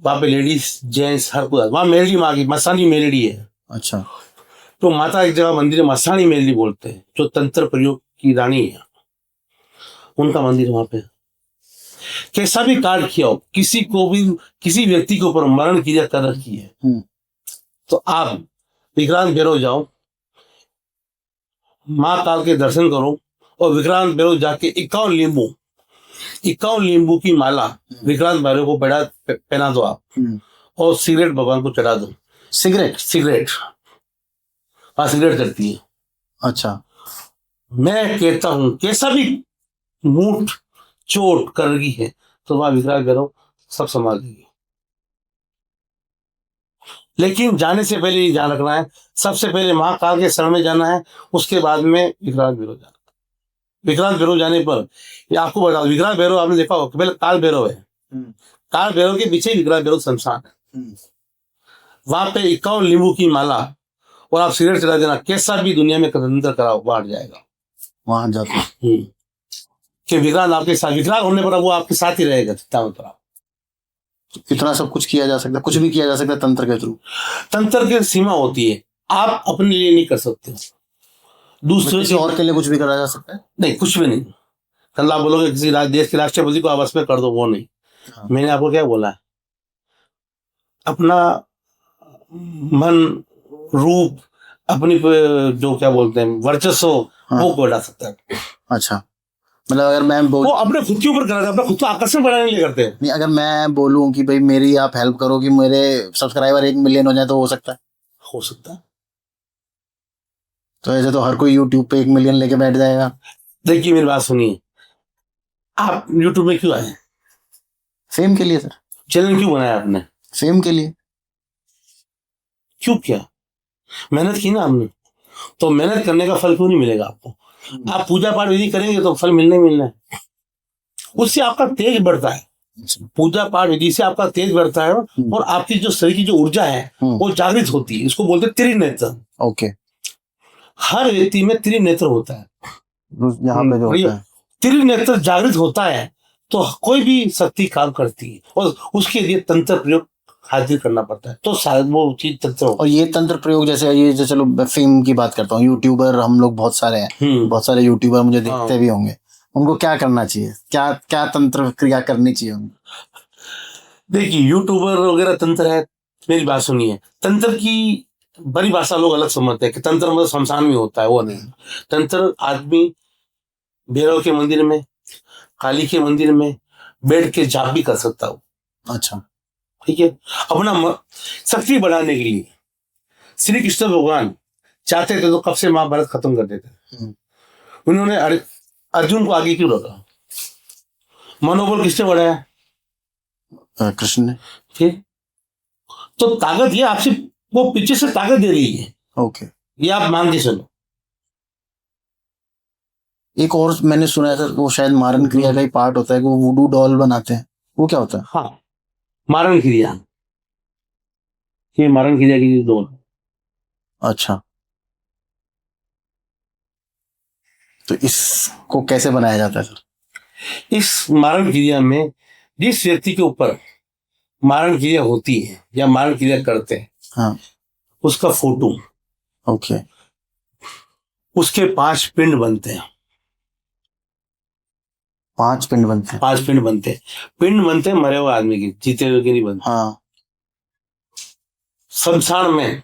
वहां पे लेडीज जेंट्स हर कोई, वहां मेलडी माँ की मसानी मेलडी है। अच्छा। तो माता एक जगह मंदिर है, मसानी मेलडी बोलते हैं, जो तंत्र प्रयोग की रानी है, उनका मंदिर वहां पे। कैसा भी कार्ड किया हो, किसी को भी, किसी व्यक्ति के ऊपर मरण की कर रखी है, तो आप विक्रांत भैरव जाओ, माँ काल के दर्शन करो, और विक्रांत भैरव जाके 51 नींबू की माला विक्रांत भैरव को पहना दो आप, और सिगरेट भगवान को चढ़ा दो। सिगरेट हाँ, सिगरेट करती है। अच्छा। मैं कहता हूं कैसा भी मूठ चोट कर रही है तो वहां विक्रांत भैरव सब संभाल देगी। लेकिन जाने से पहले ये ध्यान रखना है, सबसे पहले महाकाल के शरण में जाना है, उसके बाद में विक्रांत भैरव जाना। विक्रांत भैरव जाने पर, ये आपको बता दो, विक्रांत भैरव आपने देखा होगा, पहले काल भैरव है, काल भैरव के पीछे विक्रांत भैरव शमशान है। वहां पे 51 नींबू की माला और आप सिगरेट चला देना, कैसा भी दुनिया में कदंतर कराओ बाहर जाएगा वहां जाते? कि विक्रांत आपके साथ, विक्रांत होने पर वो आपके साथ ही रहेगा चारों तरफ। इतना सब कुछ किया जा सकता, कुछ भी किया जा सकता तंत्र के थ्रू? तंत्र की सीमा होती है, आप अपने लिए नहीं कर सकते, दूसरे किसी और के लिए कुछ भी करा जा सकता है? नहीं, कुछ भी नहीं। कल आप बोलोगे किसी देश के राष्ट्रपति को आपस में कर दो, वो नहीं। हाँ। मैंने आपको क्या बोला है, अपना मन रूप, अपनी जो क्या बोलते हैं वर्चस्व, हाँ। वो बढ़ा सकता है। अच्छा, मतलब अगर मैं वो अपने खुद के ऊपर करता है, अपना खुद को आकर्षण बढ़ाने के लिए करते हैं। नहीं, अगर मैं बोलूं कि भाई मेरी आप हेल्प करो कि मेरे सब्सक्राइबर 1 मिलियन हो जाए तो हो सकता है? हो सकता है। तो ऐसे तो हर कोई यूट्यूब पे 1 मिलियन लेके बैठ जाएगा। देखिए मेरी बात सुनिए, आप यूट्यूब में क्यों आए? फेम के लिए सर। चैनल क्यों बनाया आपने? फेम के लिए। क्यों किया? मेहनत की ना आपने, तो मेहनत करने का फल क्यों नहीं मिलेगा आपको? आप पूजा पाठ विधि करेंगे तो फल मिलना ही मिलना है, उससे आपका तेज बढ़ता है। पूजा पाठ विधि से आपका तेज बढ़ता है और आपकी जो शरीर की जो ऊर्जा है वो जागृत होती है। इसको बोलते हैं त्रिनेत्र। ओके। हर व्यक्ति में त्रिनेत्र होता है। यहाँ पे जो होता है त्रिनेत्र जागृत होता है तो कोई भी शक्ति काम करती है, और उसके लिए तंत्र प्रयोग हाजिर करना पड़ता है, तो शायद वो चीज तंत्र हो। और ये तंत्र प्रयोग जैसे ये जो, चलो फेम की बात करता हूँ, यूट्यूबर हम लोग बहुत सारे हैं, बहुत सारे यूट्यूबर मुझे दिखते भी होंगे, उनको क्या करना चाहिए, क्या क्या तंत्र क्रिया करनी चाहिए उनको? देखिए यूट्यूबर वगैरह तंत्र है, मेरी बात सुनिए, तंत्र की बड़ी भाषा लोग अलग समझते हैं कि तंत्र मतलब शमशान में होता है, वो नहीं। तंत्र आदमी भैरव के मंदिर में, काली के मंदिर में बैठ के जाप भी कर सकता हो। अच्छा, ठीक है, अपना शक्ति बढ़ाने के लिए। श्री कृष्ण भगवान चाहते थे तो कब से महाभारत खत्म कर देते। उन्होंने अर्जुन को आगे क्यों रखा? मनोबल किसने बढ़ाया? कृष्ण ने। फिर तो ताकत ये आपसे, वो पीछे से ताकत दे रही है। ओके। ये आप मान के चलो। एक और मैंने सुना है सर, वो शायद मारन क्रिया का ही पार्ट होता है कि वो वुडू डॉल बनाते हैं, वो क्या होता है? हाँ, मारण क्रिया, ये मारण क्रिया की दो। अच्छा, तो इसको कैसे बनाया जाता है सर? इस मारण क्रिया में जिस व्यक्ति के ऊपर मारण क्रिया होती है या मारण क्रिया करते हैं, हाँ, उसका फोटो, ओके, उसके 5 पिंड बनते हैं। 5 पिंड बनते हैं? 5 पिंड बनते हैं। पिंड बनते हैं मरे हुए आदमी के, जीते हुए के नहीं बनते। हाँ, शमशान में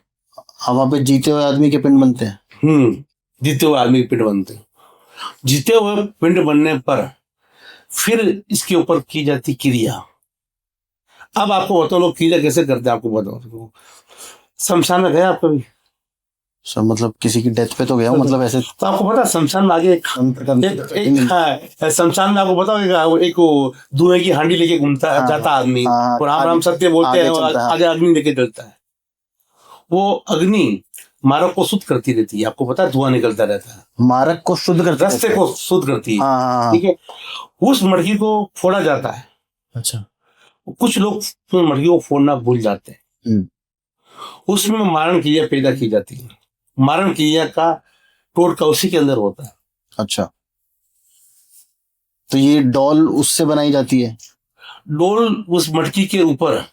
वहां पे जीते हुए आदमी के पिंड बनते हैं? जीते हुए आदमी के पिंड बनते हैं। जीते हुए पिंड बनने पर फिर इसके ऊपर की जाती क्रिया। अब आपको बताओ लोग क्रिया कैसे करते हैं, आपको बताओ। शमशान में गए आप कभी? सर मतलब किसी की डेथ पे तो गया हूँ, मतलब ऐसे तो आपको पता शमशान में आगे एक शमशान में आपको बताओ एक धुएं की हांडी लेके घूमता है, जाता आदमी, और राम राम सत्य बोलते हैं, आगे अग्नि लेके जलता है। वो अग्नि मारक को शुद्ध करती रहती है, आपको पता है, धुआं निकलता रहता है, मारक को शुद्ध करती है, रास्ते को शुद्ध करती है। ठीक है, उस मटकी को फोड़ा जाता है। अच्छा, कुछ लोग मटकी को फोड़ना भूल जाते हैं, उसमें मारण क्रिया पैदा की जाती है। मारण क्रिया का टोटका उसी के अंदर होता है। अच्छा, तो ये डॉल उससे बनाई जाती है? डोल उस मटकी के ऊपर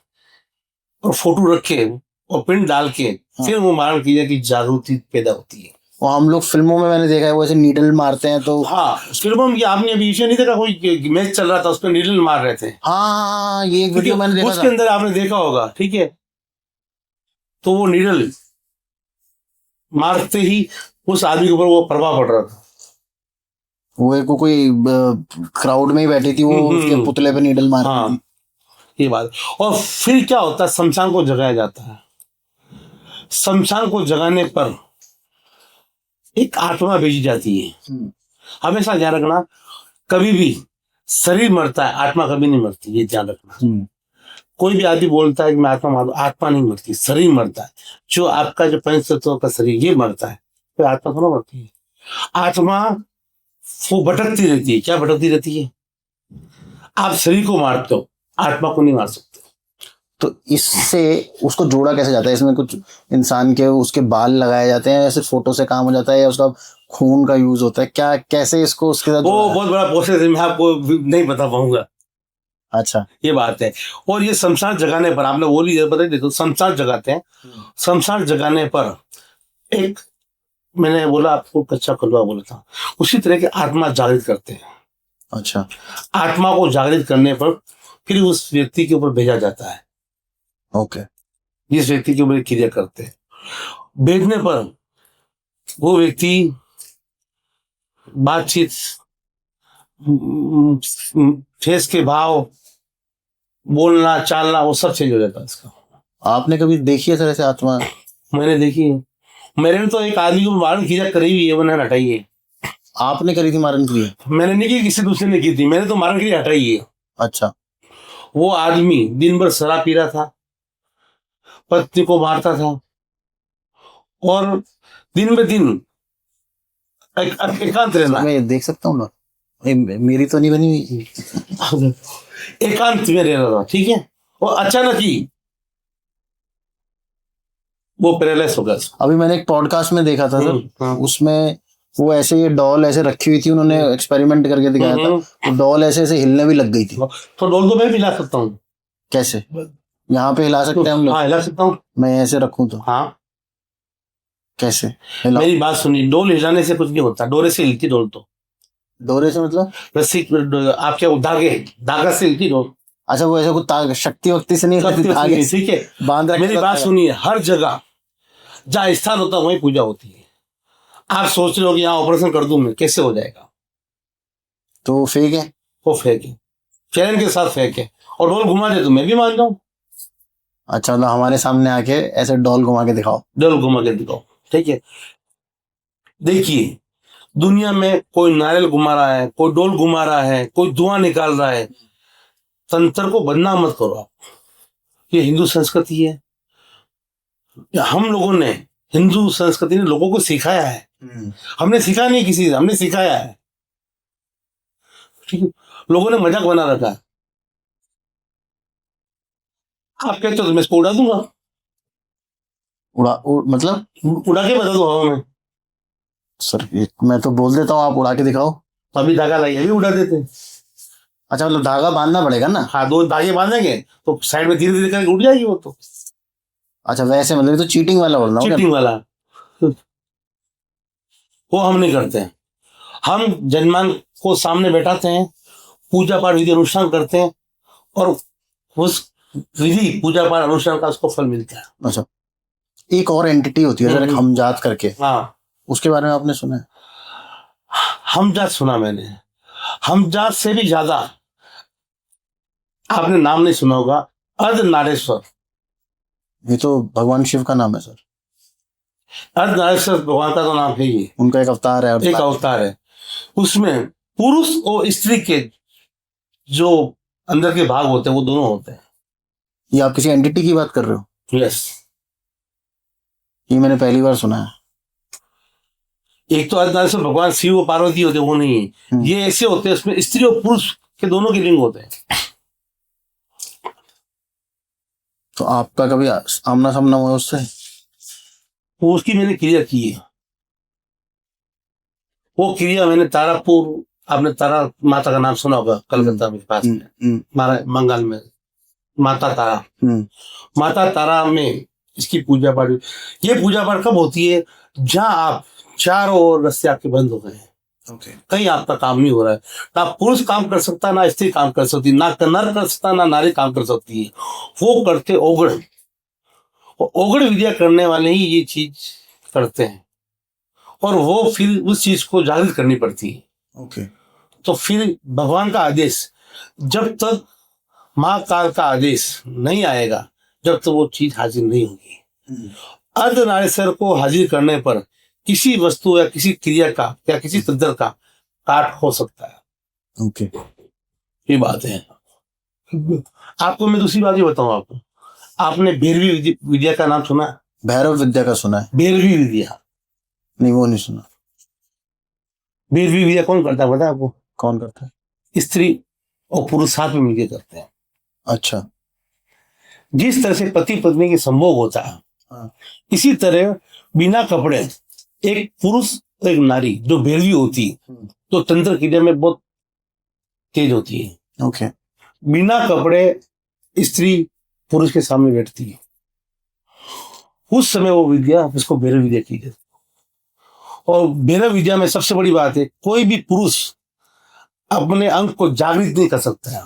और फोटो रख के और पिंड डाल के फिर वो मारण क्रिया की जागृति पैदा होती है। और हम लोग फिल्मों में मैंने देखा है वो ऐसे नीडल मारते हैं तो। हाँ, फिल्मों में आपने अभी इसे नहीं देखा, कोई मैच चल रहा था, उस पर नीडल मार रहे थे। हाँ, ये एक वीडियो मैंने देखा उसके अंदर आपने देखा होगा। ठीक है, तो वो नीडल मारते ही उस आदमी के ऊपर वो प्रभाव पड़ रहा था। वो एक कोई क्राउड में ही बैठी थी, वो उसके पुतले पे नीडल मार रही थी। ये बात। और फिर क्या होता है, शमशान को जगाया जाता है। शमशान को जगाने पर एक आत्मा भेजी जाती है। हमेशा ध्यान रखना, कभी भी शरीर मरता है, आत्मा कभी नहीं मरती, ये ध्यान रखना। कोई भी आदमी बोलता है कि मैं आत्मा मारूं, आत्मा नहीं मरती, शरीर मरता है। जो आपका जो 5 तत्वों का शरीर ये मरता है, तो आत्मा थोड़ा मरती है। आत्मा वो भटकती रहती है। क्या भटकती रहती है? आप शरीर को मारते हो, आत्मा को नहीं मार सकते। तो इससे उसको जोड़ा कैसे जाता है? इसमें कुछ इंसान के उसके बाल लगाए जाते हैं, या सिर्फ फोटो से काम हो जाता है, या उसका खून का यूज होता है, क्या कैसे इसको उसके साथ? वो बहुत बड़ा प्रोसेस है, मैं आपको नहीं बता पाऊंगा। अच्छा, ये बात है। और ये शमशान जगाने पर आपने वो भी बताइए, देखो शमशान जगाते हैं। शमशान जगाने पर एक, मैंने बोला आपको कच्चा कलवा बोला था, उसी तरह के आत्मा जागृत करते हैं। अच्छा, आत्मा को जागृत करने पर फिर उस व्यक्ति के ऊपर भेजा जाता है। ओके, जिस व्यक्ति के ऊपर क्रिया करते हैं, भेजने पर वो व्यक्ति बातचीत, फेस के भाव, बोलना चालना, वो सब चेंज हो जाता है इसका। आपने कभी देखी है सर ऐसे आत्मा? मैंने देखी है। मेरे ने तो एक आदमी को मारन क्रिया करी हुई है, वो मैंने हटाई है। आपने करी थी मारन क्रिया? मैंने नहीं की, किसी दूसरे ने की थी, मैंने तो मारन क्रिया हटाई है। अच्छा। वो आदमी दिन भर शराब पी रहा था, पत्नी को मारता था, और दिन ब दिन एकांत रहना। मैं ये देख सकता हूँ ना? मेरी तो नहीं बनी हुई। एकांत में रह रहा था, ठीक है। और अचानक ही वो पैरालाइज हो गया। अभी मैंने एक पॉडकास्ट में देखा था सर, उसमें वो ऐसे ये डॉल ऐसे रखी हुई थी, उन्होंने एक्सपेरिमेंट करके दिखाया था, तो डॉल ऐसे ऐसे हिलने भी लग गई थी। तो डॉल को मैं भी हिला सकता हूँ। कैसे? यहाँ पे हिला सकते हैं हम लोग? हाँ, हिला सकता हूँ। मैं ऐसे रखूं तो? हाँ। कैसे हिलाऊं? मेरी बात सुनिए, डोल हिलाने से कुछ नहीं होता, डोरे से हिलती डोल तो। डोरे से मतलब? रस्सी, आपके धागा से हिलती डोल। अच्छा, वो ऐसे कुछ शक्ति वक्ति से नहीं हिलती, धागे से ठीक है। बांध रखा मेरी बात सुनिए, हर जगह जहाँ स्थान होता है वहीं पूजा होती है। आप सोच रहे हो कि यहाँ ऑपरेशन कर दूं मैं, कैसे हो जाएगा? तो फेक है? वो फेक है, चैन के साथ फेक है। और डोल घुमा दे तो मैं भी मान जाऊं। अच्छा, मतलब हमारे सामने आके ऐसे डॉल घुमा के दिखाओ? डोल घुमा के दिखाओ, ठीक है। देखिए, दुनिया में कोई नारियल घुमा रहा है, कोई डोल घुमा रहा है, कोई धुआं निकाल रहा है। तंत्र को बदनाम मत करो आप, ये हिंदू संस्कृति है। हम लोगों ने, हिंदू संस्कृति ने लोगों को सिखाया है। हमने सिखाया नहीं किसी से, हमने सिखाया है, ठीक है। लोगों ने मजाक बना रखा है। आप कहते हो तो मैं इसको उड़ा दूंगा। मतलब उड़ा के बता दो हवा में। सर मैं तो बोल देता हूँ, आप उड़ा के दिखाओ। तो अभी धागा लाइए, अभी उड़ा देते हैं। अच्छा, मतलब धागा बांधना पड़ेगा ना? हाँ, 2 धागे बांधेंगे तो साइड में धीरे धीरे करके उड़ जाएगी वो तो। अच्छा, वैसे मतलब ये तो चीटिंग वाला बोल रहा हूँ। चीटिंग वाला वो हम नहीं करते हैं। हम जजमान को सामने बैठाते हैं, पूजा पाठ विधि अनुष्ठान करते हैं, और उस विधि पूजा पाठ अनुष्ठान का उसको फल मिलता है। अच्छा, एक और एंटिटी होती है सर, एक हमजात करके, हाँ, उसके बारे में आपने सुना है? हमजात सुना मैंने। हमजात से भी ज्यादा आपने नाम नहीं सुना होगा, अर्धनारेश्वर। ये तो भगवान शिव का नाम है सर। अर्धनारेश्वर भगवान का तो नाम है ही, उनका एक अवतार है। एक अवतार है। उसमें पुरुष और स्त्री के जो अंदर के भाग होते हैं वो दोनों होते हैं। ये आप किसी एंटिटी की बात कर रहे हो? यस। ये मैंने पहली बार सुना है। एक तो अर्धनारेश्वर भगवान शिव और पार्वती होते हैं, वो नहीं है। ये ऐसे होते हैं, उसमें स्त्री और पुरुष के दोनों के लिंग होते हैं। तो आपका कभी आमना सामना हुआ उससे? वो उसकी मैंने क्रिया की है। वो क्रिया मैंने तारापुर, आपने तारा माता का नाम सुना होगा, कलकत्ता में पास में, बंगाल में माता तारा। माता तारा में इसकी पूजा पाठ। ये पूजा पाठ कब होती है? जहां आप चारों ओर रस्ते आपके बंद हो गए हैं, कहीं आपका काम नहीं हो रहा है। ना पुरुष काम कर सकता, ना स्त्री काम कर सकती, ना नर कर सकता, ना नारी काम कर सकती है। वो करते ओगड़। ओगड़ विद्या करने वाले ही ये चीज करते हैं, और वो फिर उस चीज को जागृत करनी पड़ती है। तो फिर भगवान का आदेश, जब तक महाकाल का आदेश नहीं आएगा, जब तक वो चीज हाजिर नहीं होगी। अर्धनारेश्वर को हाजिर करने पर किसी वस्तु या किसी क्रिया का या किसी तंत्र का काट हो सकता है। ये बात है। आपको मैं दूसरी बात ये बताऊं, आपने भैरवी विद्या का नाम सुना? भैरव विद्या का सुना है। भैरवी विद्या नहीं, वो नहीं सुना। भैरवी विद्या कौन करता है पता है आपको? कौन करता है? स्त्री और पुरुष साथ में मिलकर करते हैं। अच्छा। जिस तरह से पति पत्नी के संभोग होता है, इसी तरह बिना कपड़े एक पुरुष एक नारी जो भैरवी होती है, तो तंत्र क्रिया में बहुत तेज होती है। बिना कपड़े स्त्री पुरुष के सामने बैठती है, उस समय वो विद्या, उसको भैरव विद्या की जाती है। और भैरव विद्या में सबसे बड़ी बात है, कोई भी पुरुष अपने अंग को जागृत नहीं कर सकता है।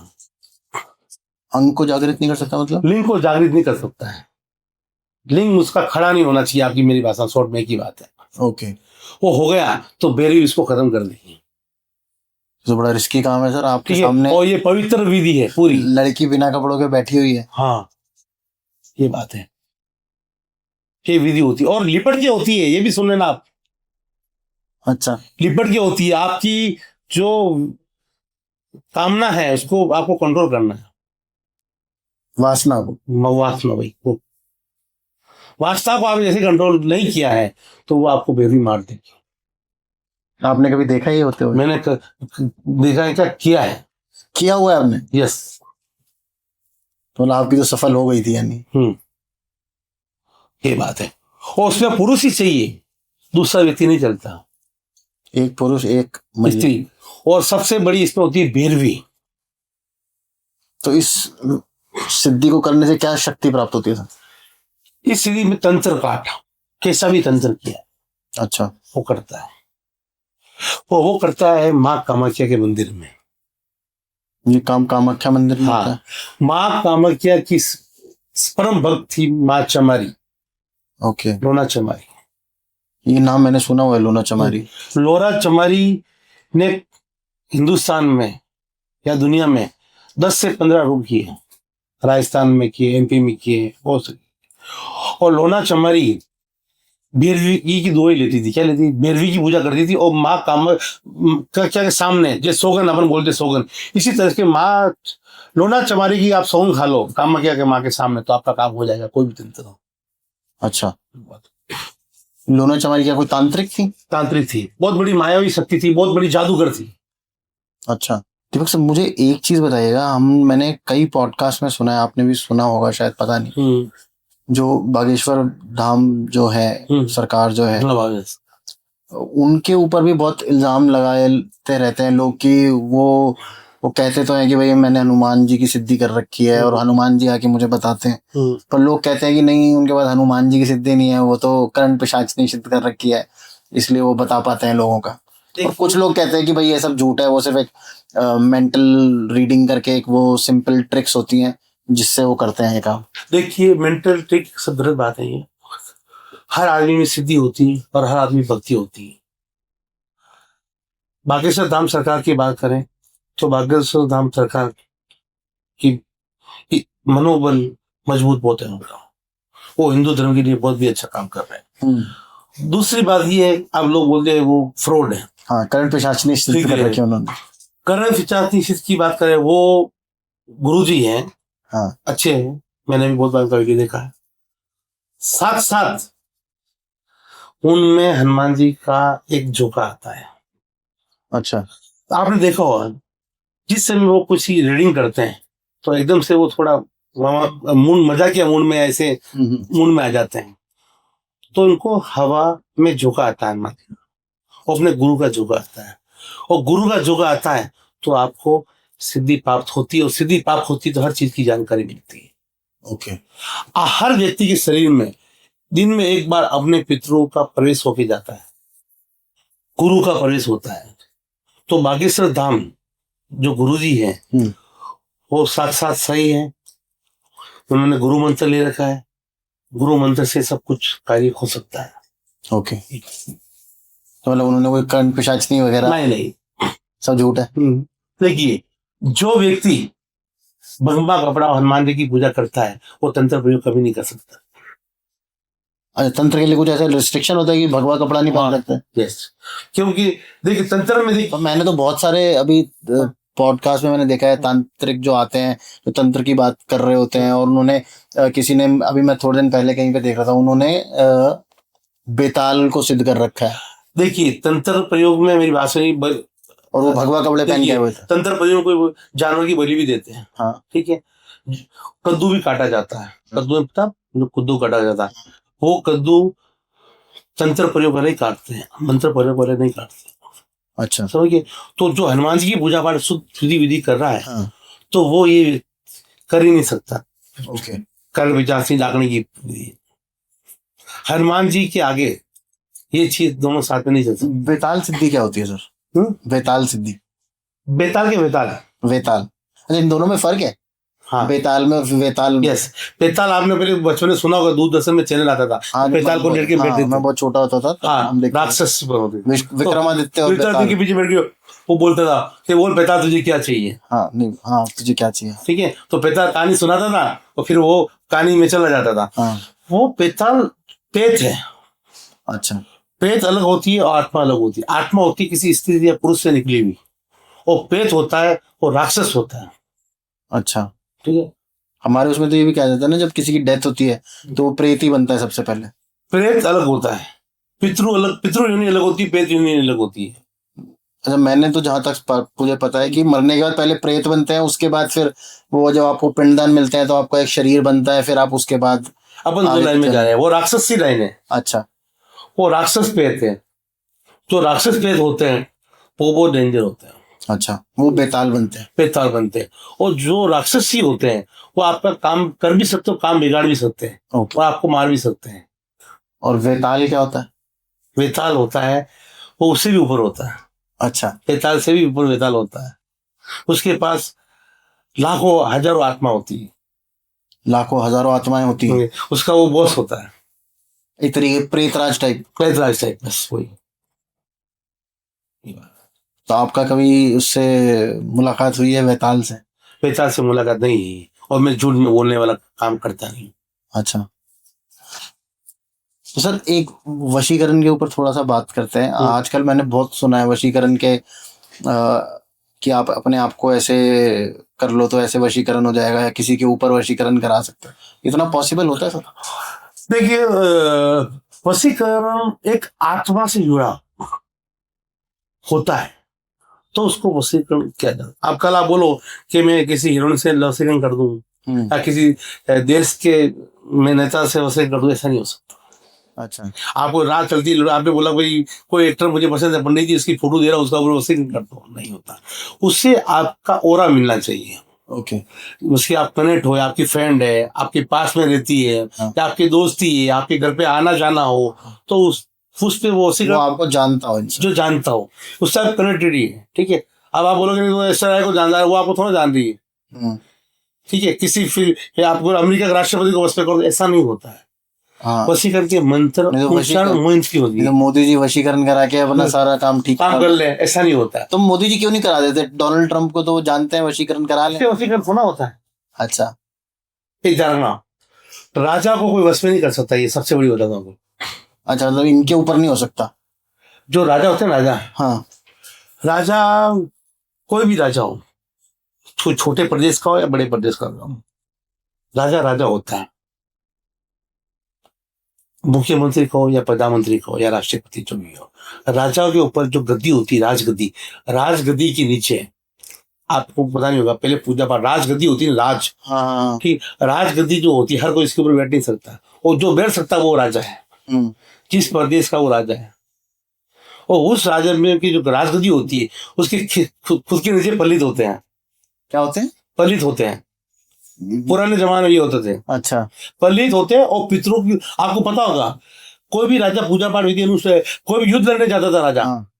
अंग को जागृत नहीं कर सकता मतलब? लिंग को जागृत नहीं कर सकता है। लिंग उसका खड़ा नहीं होना चाहिए, आपकी मेरी भाषा शॉर्ट में की बात है। ओके, वो हो गया तो भैरवी इसको खत्म कर देगी। तो बड़ा रिस्की काम है सर, आपके ठीक है, सामने और ये पवित्र विधि है पूरी। लड़की बिना कपड़ों के बैठी हुई है। हाँ, ये बात है, ये विधि होती है और लिपट के होती है, ये भी सुन लेना आप। अच्छा, लिपट के होती है, आपकी जो कामना है उसको आपको कंट्रोल करना है। वासना को। वासना, भाई वो वासना को आप जैसे कंट्रोल नहीं किया है तो वो आपको बेरी मार देगी। आपने कभी देखा ही होते हुए? मैंने देखा है, क्या किया है, किया हुआ है आपने? यस। तो आपकी तो सफल हो गई थी यानी। ये बात है, और उसमें पुरुष ही चाहिए, दूसरा व्यक्ति नहीं चलता, एक पुरुष एक महिला। स्त्री, और सबसे बड़ी इसमें होती है भैरवी। तो इस सिद्धि को करने से क्या शक्ति प्राप्त होती है सर? इस सिद्धि में तंत्र काट, कैसा भी तंत्र किया अच्छा, वो करता है, वो करता है माँ कामाख्या के मंदिर में। ये काम कामाख्या मंदिर में होता है? हाँ, माँ कामाख्या की परम भक्त थी माँ चमारी, ओके, लोना चमारी। ये नाम मैंने सुना हुआ है, लोना चमारी। लोरा चमारी ने हिंदुस्तान में या दुनिया में 10 से 15 रूप किए, राजस्थान में किए, एमपी में किए, बहुत से। और लोना चमारी भैरवी की दुआई लेती थी, क्या लेती थी, भैरवी की पूजा करती थी, और माँ कामाख्या के सामने, जैसे सोगन अपन बोलते सोगन, इसी तरह के माँ लोना चमारी की आप सोगन खा लो कामाख्या के माँ के सामने तो आपका काम हो जाएगा, कोई भी तंत्र हो। अच्छा, लोना चमारी क्या कोई तांत्रिक थी? तांत्रिक थी, बहुत बड़ी मायावी शक्ति थी, बहुत बड़ी जादूगर थी। अच्छा, दीपक सर मुझे एक चीज बताइएगा, मैंने कई पॉडकास्ट में सुना है, आपने भी सुना होगा शायद, पता नहीं, जो बागेश्वर धाम जो है, सरकार जो है, उनके ऊपर भी बहुत इल्जाम लगाते रहते हैं लोग कि वो कहते तो हैं कि भाई मैंने हनुमान जी की सिद्धि कर रखी है, और हनुमान जी आके मुझे बताते हैं, पर लोग कहते हैं कि नहीं, उनके पास हनुमान जी की सिद्धि नहीं है, वो तो कर्ण पिशाचिनी सिद्ध कर रखी है, इसलिए वो बता पाते हैं लोगों का। और कुछ लोग कहते हैं कि भाई ये सब झूठ है, वो सिर्फ एक मेंटल रीडिंग करके एक वो सिंपल ट्रिक्स होती हैं जिससे वो करते हैं ये काम। देखिए, मेंटल ट्रिक सब गलत बात है। ये हर आदमी में सिद्धि होती है और हर आदमी भक्ति होती है। बागेश्वर धाम सरकार की बात करें तो बागेश्वर धाम सरकार की मनोबल मजबूत बहुत है उनका, वो हिंदू धर्म के लिए बहुत भी अच्छा काम कर रहे हैं। दूसरी बात ये है, आप लोग बोलते हैं वो फ्रॉड है। हाँ, कर्ण पिशाचिनी सिद्ध कर रखी है उन्होंने। कर्ण पिशाचिनी सिद्ध की बात करें, वो गुरुजी हैं, हाँ, अच्छे हैं, मैंने भी बहुत बार करके देखा है। साथ साथ उनमें हनुमान जी का एक झोंका आता है। अच्छा, आपने देखा होगा, जिस समय वो कुछ ही रीडिंग करते हैं तो एकदम से वो थोड़ा मूड, मजाकिया मूड में, ऐसे मूड में आ जाते हैं, तो उनको हवा में झोंका आता है, और अपने गुरु का झोंका आता है, और गुरु का झोंका आता है तो आपको सिद्धि प्राप्त होती है, और सिद्धि प्राप्त होती है तो हर चीज की जानकारी मिलती है। ओके, हर व्यक्ति के शरीर में दिन में एक बार अपने पितरों का प्रवेश होके जाता है, गुरु का प्रवेश होता है। तो बागेश्वर धाम जो गुरुजी हैं वो साथ साथ सही है, उन्होंने गुरु मंत्र ले रखा है, गुरु मंत्र से सब कुछ कार्य हो सकता है। ओके, तो मतलब उन्होंने कोई कर्ण पिशाचिनी वगैरह नहीं, सब झूठ है। देखिए, जो व्यक्ति भगवा कपड़ा हनुमान जी की पूजा करता है वो तंत्र प्रयोग कभी नहीं कर सकता। अच्छा, तंत्र के लिए कुछ ऐसा रिस्ट्रिक्शन होता है कि भगवा कपड़ा नहीं पहन सकते? यस, क्योंकि देखिए तंत्र में देखिए, मैंने तो बहुत सारे अभी पॉडकास्ट में मैंने देखा है, तांत्रिक जो आते हैं जो तंत्र की बात कर रहे होते हैं, और उन्होंने किसी ने, अभी मैं थोड़े दिन पहले कहीं पे देख रहा था, उन्होंने बेताल को सिद्ध कर रखा है। देखिए तंत्र प्रयोग में मेरी बात सुनी, और वो भगवा कपड़े पहन के हुए थे। तंत्र प्रयोग को जानवर की बलि भी देते हैं। हाँ, ठीक है, कद्दू भी काटा जाता है, कद्दू में पता, जो कद्दू काटा जाता है, वो कद्दू तंत्र प्रयोग वाले ही काटते हैं, मंत्र प्रयोग वाले नहीं काटते। अच्छा, समझिए, तो जो हनुमान जी की पूजा पाठ शुद्ध विधि कर रहा है, हाँ, तो वो ये कर ही नहीं सकता। ओके, कर्ण पिशाचिनी डाकने की विधि, हनुमान जी के आगे ये चीज दोनों साथ में नहीं चल सकती। बेताल सिद्धि क्या होती है सर? बेताल सिद्धि, बेताल के बेताल, वेताल, अच्छा, इन दोनों में फर्क है? हाँ बेताल में और वेताल में। यस, बेताल आपने पहले बचपन में सुना होगा, दूरदर्शन में चैनल आता था, हाँ, बेताल को लेट के बैठ हाँ, देते मैं बहुत छोटा होता था तब हाँ, हम देखते थे। राक्षस होते विक्रमादित्य और विक्रमादित्य के बेताल। पीछे बैठ के वो बोलता था कि बोल बेताल तुझे क्या चाहिए, हाँ नहीं, हाँ तुझे क्या चाहिए। ठीक है, तो बेताल कहानी सुनाता था और फिर वो कहानी में चला जाता था। हाँ वो बेताल पेट है, अच्छा पेट अलग होती है और आत्मा अलग होती है। आत्मा होती है किसी स्त्री या पुरुष से निकली हुई, और पेट होता है वो राक्षस होता है, अच्छा। ठीक है। हमारे उसमें तो ये भी कहा जाता है ना, जब किसी की डेथ होती है तो वो प्रेत ही बनता है सबसे पहले। प्रेत अलग होता है, पितृ अलग, पितृ योनि अलग होती है, प्रेत योनि अलग होती है। अच्छा, मैंने तो जहां तक मुझे पता है कि मरने के बाद पहले प्रेत बनते हैं, उसके बाद फिर वो जब आपको पिंडदान मिलते हैं तो आपका एक शरीर बनता है, फिर आप उसके बाद अपन दो आगे लाइन में चल- जा रहे हैं, वो राक्षस की लाइन है, अच्छा वो राक्षस प्रेत है। जो राक्षस प्रेत होते हैं वो बहुत डेंजर होते हैं, अच्छा, वो बेताल बनते हैं। बेताल बनते हैं। और जो राक्षसी होते हैं वो आपका काम कर भी सकते हो, काम बिगाड़ भी सकते हैं, ओके। और आपको मार भी सकते हैं। और वेताल क्या होता है? वेताल होता है वो उससे भी ऊपर होता है, अच्छा वेताल से भी ऊपर वेताल होता है। उसके पास लाखों हजारों आत्मा होती है, लाखों हजारों आत्माएं होती हैं, उसका वो बॉस होता है, एक तरीके प्रेतराज टाइप। प्रेतराज टाइप, बस वही। तो आपका कभी उससे मुलाकात हुई है वेताल से? वेताल से मुलाकात नहीं हुई, और मैं झूठ में बोलने वाला काम करता नहीं। अच्छा, तो सर एक वशीकरण के ऊपर थोड़ा सा बात करते हैं। आजकल मैंने बहुत सुना है वशीकरण के कि आप अपने आप को ऐसे कर लो तो ऐसे वशीकरण हो जाएगा, या किसी के ऊपर वशीकरण करा सकते हैं। इतना पॉसिबल होता है सर? देखिए, वशीकरण एक आत्मा से जुड़ा होता है, तो उसको वशीकरण किया जाता है। आप कल आप बोलो कि मैं किसी हीरोइन से वशीकरण कर दूं, या किसी देश के मैं नेता से वशीकरण कर दूं, ऐसा नहीं हो सकता। अच्छा आपको रात चलती, आपने बोला भाई कोई एक्टर मुझे पसंद है, पंडित जी उसकी फोटो दे रहा हूं, उसका वशीकरण कर दो, नहीं होता। उससे आपका ऑरा मिलना चाहिए, ओके। उसकी आप कनेक्ट हो, आपकी फ्रेंड है, आपके पास में रहती है, हाँ। या आपकी दोस्ती है, आपके घर पे आना जाना हो, तो उस पे वो वो आपको जानता हो इनसे। जो जानता हो उससे आप कनेक्टेड ही है, ठीक है। अब आप बोलोगे वो ऐसा है को जान रहा है, वो आपको थोड़ा जान रही है, ठीक है। किसी फिर आपको अमेरिका के राष्ट्रपति को वश पे करो, ऐसा नहीं होता है। हाँ, वशीकरण के मंत्र उच्चारण मोहित की होती है, मोदी जी वशीकरण करा के अपना सारा काम ठीक काम कर ले, ऐसा नहीं होता है। तो मोदी जी क्यों नहीं करा देते? डोनाल्ड ट्रंप को तो वो जानते हैं, वशीकरण करा ले। वशीकरण थोड़ा होता है, अच्छा एक जानना, राजा को कोई वश में नहीं कर सकता, ये सबसे बड़ी बताता हूँ। अच्छा, मतलब इनके ऊपर नहीं हो सकता। जो राजा होते हैं, राजा, हाँ राजा कोई भी राजा हो, छोटे प्रदेश का हो या बड़े प्रदेश का हो, राजा राजा होता है। मुख्यमंत्री का हो या प्रधानमंत्री का हो या राष्ट्रपति, जो भी हो, राजाओं के ऊपर जो गद्दी होती है, राजगद्दी, राजगद्दी के नीचे आपको पता नहीं होगा, पहले पूजा पाठ, राजगद्दी होती है, राज, हाँ ठीक, राजगद्दी जो होती है हर कोई इसके ऊपर बैठ नहीं सकता, और जो बैठ सकता है वो राजा है, जिस प्रदेश का वो राजा है। और उस राजा में की जो राजगद्दी होती है उसके खुद के नीचे पलित होते हैं। क्या होते हैं? पलित होते हैं, पुराने जमाने में ये होते थे। अच्छा, पलित होते हैं, और पितरों की आपको पता होगा, कोई भी राजा पूजा पाठ हुई थी उससे, कोई भी युद्ध लड़ने जाता था राजा, हाँ।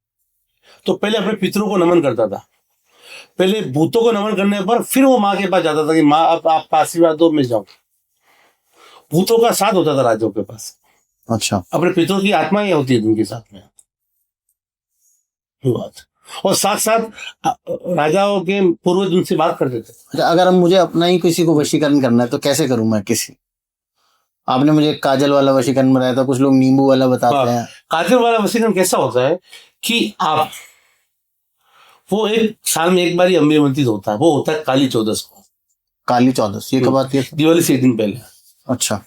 तो पहले अपने पितरों को नमन करता था, पहले भूतों को नमन करने पर फिर वो माँ के पास जाता था कि माँ अब आपका आशीर्वाद दो, मैं जाऊं। भूतों का साथ होता था राजाओं के पास, अच्छा, अपने पितरों की आत्माएं होती है उनके साथ में, ये बात। और साथ साथ राजाओं के पूर्वज उनसे बात करते थे। अच्छा, अगर हम मुझे अपना ही किसी को वशीकरण करना है तो कैसे करूं मैं? किसी, आपने मुझे काजल वाला वशीकरण बताया था, कुछ लोग नींबू वाला बताते हैं। काजल वाला वशीकरण कैसा होता है कि आप, वो एक साल में एक बार ही अमृत होता है, वो होता है काली चौदस को। काली चौदस ये कब आती है? दिवाली से एक दिन पहले। अच्छा,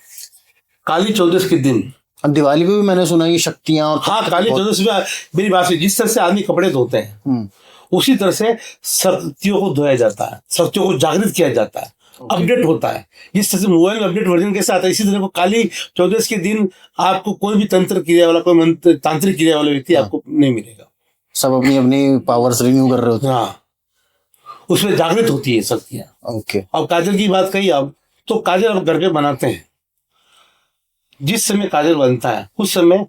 काली चौदस के दिन। अब दिवाली पे भी मैंने सुना कि शक्तियां और हाँ, काली चौदस में मेरी बात है, जिस तरह से आदमी कपड़े धोते हैं उसी तरह से शक्तियों को धोया जाता है, शक्तियों को जागृत किया जाता है, अपडेट होता है। जिस तरह से मोबाइल में अपडेट वर्जन कैसे आता है, इसी तरह को काली चौदस के दिन आपको कोई भी तंत्र क्रिया वाला, कोई मंत्र तांत्रिक क्रिया वाला व्यक्ति आपको नहीं मिलेगा। सब अपनी अपनी पावर्स रिन्यू कर रहे होते हैं। हाँ, उसमें जागृत होती है शक्तियां। ओके। अब काजल की बात कही अब, तो काजल अब घर पे बनाते हैं, जिस समय काजल बनता है उस समय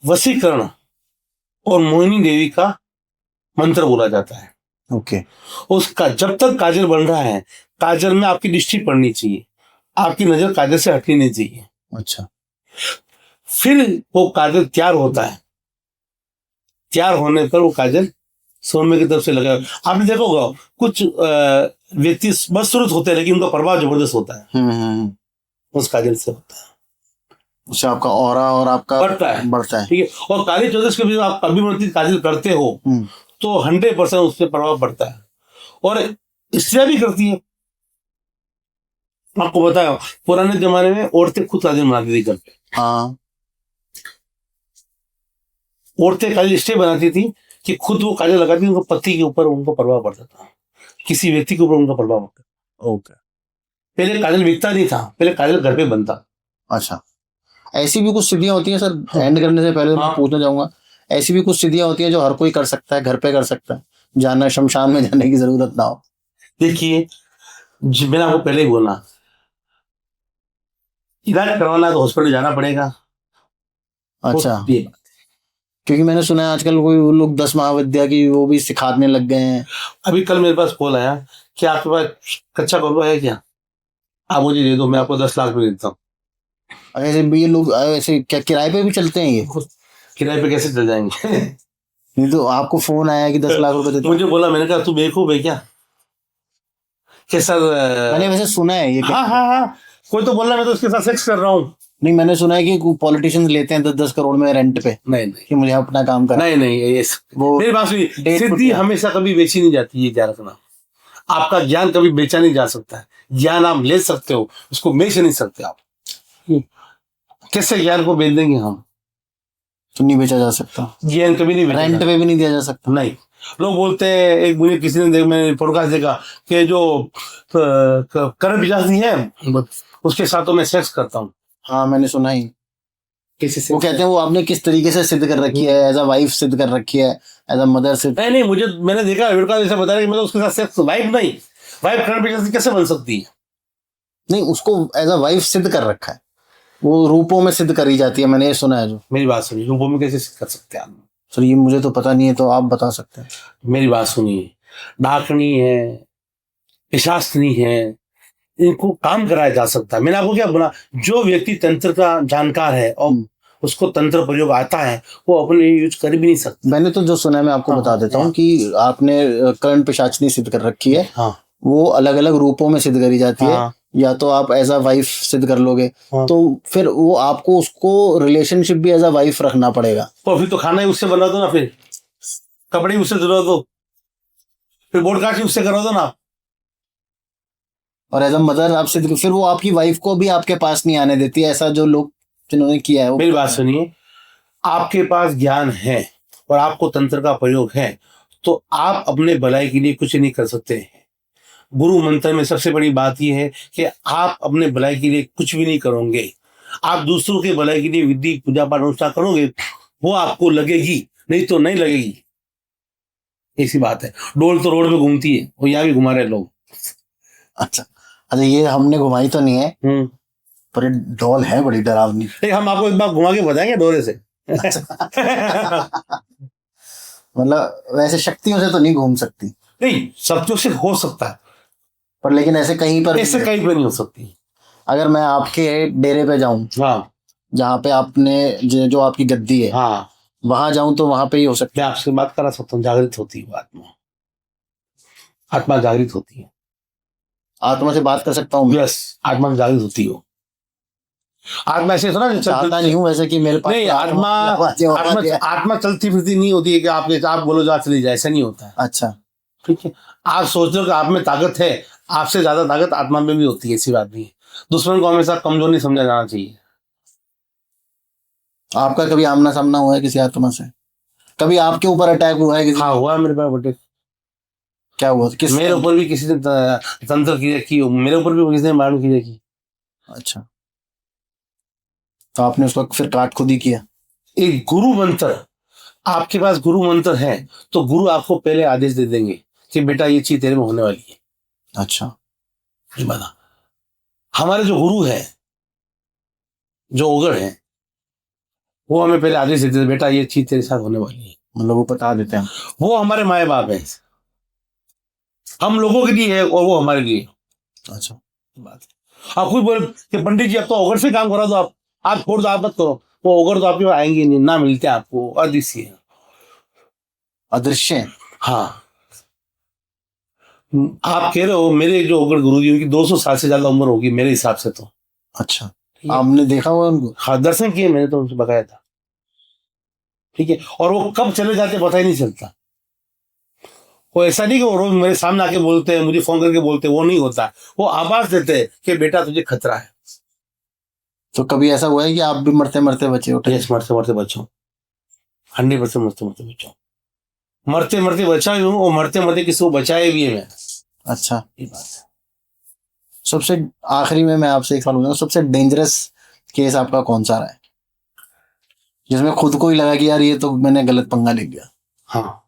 वशीकरण और मोहिनी देवी का मंत्र बोला जाता है। ओके। उसका जब तक काजल बन रहा है, काजल में आपकी दृष्टि पड़नी चाहिए, आपकी नजर काजल से हटनी नहीं चाहिए। अच्छा। फिर वो काजल तैयार होता है, तैयार होने पर वो काजल सोमे की तरफ से लगा। आपने देखा होगा कुछ व्यक्ति बदसूरत होते हैं लेकिन उनका प्रभाव जबरदस्त होता है, उस काजल से होता है, उससे आपका ऑरा और आपका बढ़ता है। ठीक है। और काली चौदस के भी आप अभिमंत्रित काजल करते हो तो 100% उससे प्रभाव पड़ता है। और स्त्रियां भी करती है। आपको बताया पुराने जमाने में औरतें खुद काजल बनाती थी घर पे। हाँ। औरतें काजल इसलिए बनाती थी कि खुद वो काजल लगाती थी, उनको पति के ऊपर उनको प्रभाव पड़ता था, किसी व्यक्ति के ऊपर उनका प्रभाव पड़ता। ओके। पहले काजल बिकता नहीं था, पहले काजल घर पे बनता। अच्छा, ऐसी भी कुछ स्थितियां होती हैं सर, एंड करने से पहले मैं पूछना चाहूंगा, ऐसी भी कुछ स्थितियां होती हैं जो हर कोई कर सकता है, घर पे कर सकता है, जाना शमशान में जाने की जरूरत ना हो? देखिए, मैंने आपको पहले ही बोला, इलाज करवाना है तो हॉस्पिटल जाना पड़ेगा। अच्छा, क्योंकि मैंने सुना है आजकल कोई वो लोग 10 महाविद्या की वो भी सिखाने लग गए हैं। अभी कल मेरे पास कॉल आया कि आपके पास कच्चा कौवा है क्या, आप मुझे दे दो, मैं आपको 10 लाख रुपए देता हूँ। ऐसे भी ये लोग ऐसे क्या किराए पे भी चलते हैं ये? किराए पे कैसे चल जाएंगे? नहीं तो आपको फोन आया कि 10 लाख रुपए देते? मुझे बोला, मैंने कहा तू बेवकूफ है क्या? सर मैंने वैसे सुना है ये। हाँ हाँ हाँ, कोई तो बोल रहा मैं तो उसके साथ सेक्स कर रहा हूँ। नहीं, मैंने सुना है कि पॉलिटिशियंस लेते हैं 10-10 करोड़ में रेंट पे। नहीं कि मुझे अपना काम करना। नहीं, ये वो मेरी बात सुनिए, सिद्धि हमेशा कभी बेची नहीं जाती, ये ध्यान रखना। आपका ज्ञान कभी बेचा नहीं जा सकता है, ज्ञान आप ले सकते हो, उसको बेच नहीं सकते आप। कैसे ज्ञान को बेच देंगे हम? तो नहीं बेचा जा सकता, ज्ञान कभी नहीं बेचा, रेंट पे भी नहीं दिया जा सकता। नहीं। लोग बोलते हैं, एक मुझे किसी ने मैंने पॉडकास्ट देखा कि जो करण बिजाती है उसके साथ तो मैं सेक्स करता हूँ। हाँ, मैंने सुना ही। किसी वो कहते हैं वो आपने किस तरीके से सिद्ध कर रखी है, एज अ वाइफ सिद्ध कर रखी है, एज अ मदर सिद्ध। नहीं, मुझे मैंने देखा लड़का जैसा बता रहा कि मतलब उसके साथ सेक्स, वाइफ नहीं, वाइफ करण बिजाती कैसे बन सकती है? नहीं, उसको एज अ वाइफ सिद्ध कर रखा है, वो रूपों में सिद्ध करी जाती है, मैंने ये सुना है। जो मेरी बात सुनिए, रूपों में कैसे सिद्ध कर सकते हैं आदमी? सर ये मुझे तो पता नहीं है, तो आप बता सकते हैं। मेरी बात सुनिए, डाकनी है, पिशाचनी है, इनको काम कराया जा सकता है। मैंने आपको क्या बोला, जो व्यक्ति तंत्र का जानकार है और उसको तंत्र प्रयोग आता है, वो अपने यूज कर भी नहीं सकता। मैंने तो जो सुना है मैं आपको बता देता हूँ कि आपने कर्ण पिशाचनी सिद्ध कर रखी है। वो अलग अलग रूपों में सिद्ध करी जाती है। या तो आप एज अ वाइफ सिद्ध कर लोगे, तो फिर वो आपको उसको रिलेशनशिप भी एज अ वाइफ रखना पड़ेगा। तो फिर तो खाना ही उससे बना दो ना, फिर कपड़े ही उससे धुला दो, फिर बोर्ड काट उससे करा दो ना। और एज अ मदर आप सिद्ध, फिर वो आपकी वाइफ को भी आपके पास नहीं आने देती है, ऐसा जो लोग जिन्होंने किया है। मेरी बात सुनिए, आपके पास ज्ञान है और आपको तंत्र का प्रयोग है, तो आप अपने भलाई के लिए कुछ नहीं कर सकते। गुरु मंत्र में सबसे बड़ी बात यह है कि आप अपने भलाई के लिए कुछ भी नहीं करोगे, आप दूसरों के भलाई के लिए विधि पूजा पाठ अनुष्ठान करोगे, वो आपको लगेगी, नहीं तो नहीं लगेगी। ऐसी बात है। डोल तो रोड पे घूमती है, वो यहाँ भी घुमा रहे लोग। अच्छा, ये हमने घुमाई तो नहीं है, पर ये डॉल है बड़ी डरावनी। हम आपको एक बार घुमा के बताएंगे डोरे से। मतलब वैसे शक्तियों से तो नहीं घूम सकती? नहीं, शक्तियों से हो सकता है, पर लेकिन ऐसे कहीं पर नहीं हो सकती। अगर मैं आपके डेरे पे जाऊं, हाँ, जहाँ पे आपने जो आपकी गद्दी है, हाँ, वहां जाऊं तो वहां पे ही हो सकता है। आपसे बात करा सकता हूँ, जागृत होती है आत्मा, आत्मा जागृत होती है। आत्मा से बात कर सकता हूँ? यस, आत्मा जागृत होती हो। आत्मा ऐसे सुना चाहता नहीं हूँ वैसे कि मेरे पास नहीं, आत्मा चलती फिरती नहीं होती है कि आप बोलो जा चली जाए, ऐसा नहीं होता है। अच्छा, ठीक है। आप सोच लो कि आप में ताकत है, आपसे ज्यादा ताकत आत्मा में भी होती है, ऐसी बात नहीं है। दुश्मन को हमेशा कमजोर नहीं समझा जाना चाहिए। आपका कभी आमना सामना हुआ है किसी आत्मा से? कभी आपके ऊपर अटैक हुआ है किसी? हाँ, हुआ है मेरे पास बेटे। क्या हुआ? किस? मेरे ऊपर भी किसी ने तंत्र की, मेरे ऊपर भी किसी ने मालूम की। अच्छा, तो आपने उसको फिर काट खुद ही किया? एक गुरु मंत्र, आपके पास गुरु मंत्र है तो गुरु आपको पहले आदेश दे देंगे कि बेटा ये चीज तेरे में होने वाली है। अच्छा, बता, हमारे जो गुरु है, जो ओगड़ है, वो हमें पहले आदेश देते हैं, बेटा ये चीज तेरे साथ होने वाली है। मतलब वो बता देते हैं? वो हमारे माए बाप है, हम लोगों के लिए है और वो हमारे लिए है। अच्छा। बात है। आप खुद बोले कि पंडित जी अब तो ओगर से काम करा दो, आप छोड़ दो, आप मत करो, वो ओगर तो आपके पास आएंगे नहीं, ना मिलते आपको, अदृश्य है। अदृश्य है। हाँ, आप कह रहे हो मेरे जो ओगर गुरु जी, उनकी 200 साल से ज्यादा उम्र होगी मेरे हिसाब से तो। अच्छा, आपने देखा हुआ उनको? हाँ, दर्शन किए मैंने तो उनसे, बकाया था। ठीक है, और वो कब चले जाते पता ही नहीं चलता। वो ऐसा नहीं कि वो रोज मेरे सामने आके बोलते हैं, मुझे फोन करके बोलते हैं, वो नहीं होता। वो आवाज देते हैं कि बेटा तुझे खतरा है। तो कभी ऐसा हुआ है कि आप भी मरते मरते बचे उठे? यस, मरते मरते बचाओ, 100% मरते मरते बचाओ, मरते मरते बचा हूँ, और मरते मरते किसी को बचाए भी है मैं। अच्छा। ये बात है। सबसे आखिरी में मैं आपसे एक सवाल पूछूंगा, सबसे डेंजरस केस आपका कौन सा रहा है, जिसमें खुद को ही लगा कि यार ये तो मैंने गलत पंगा ले लिया? हाँ,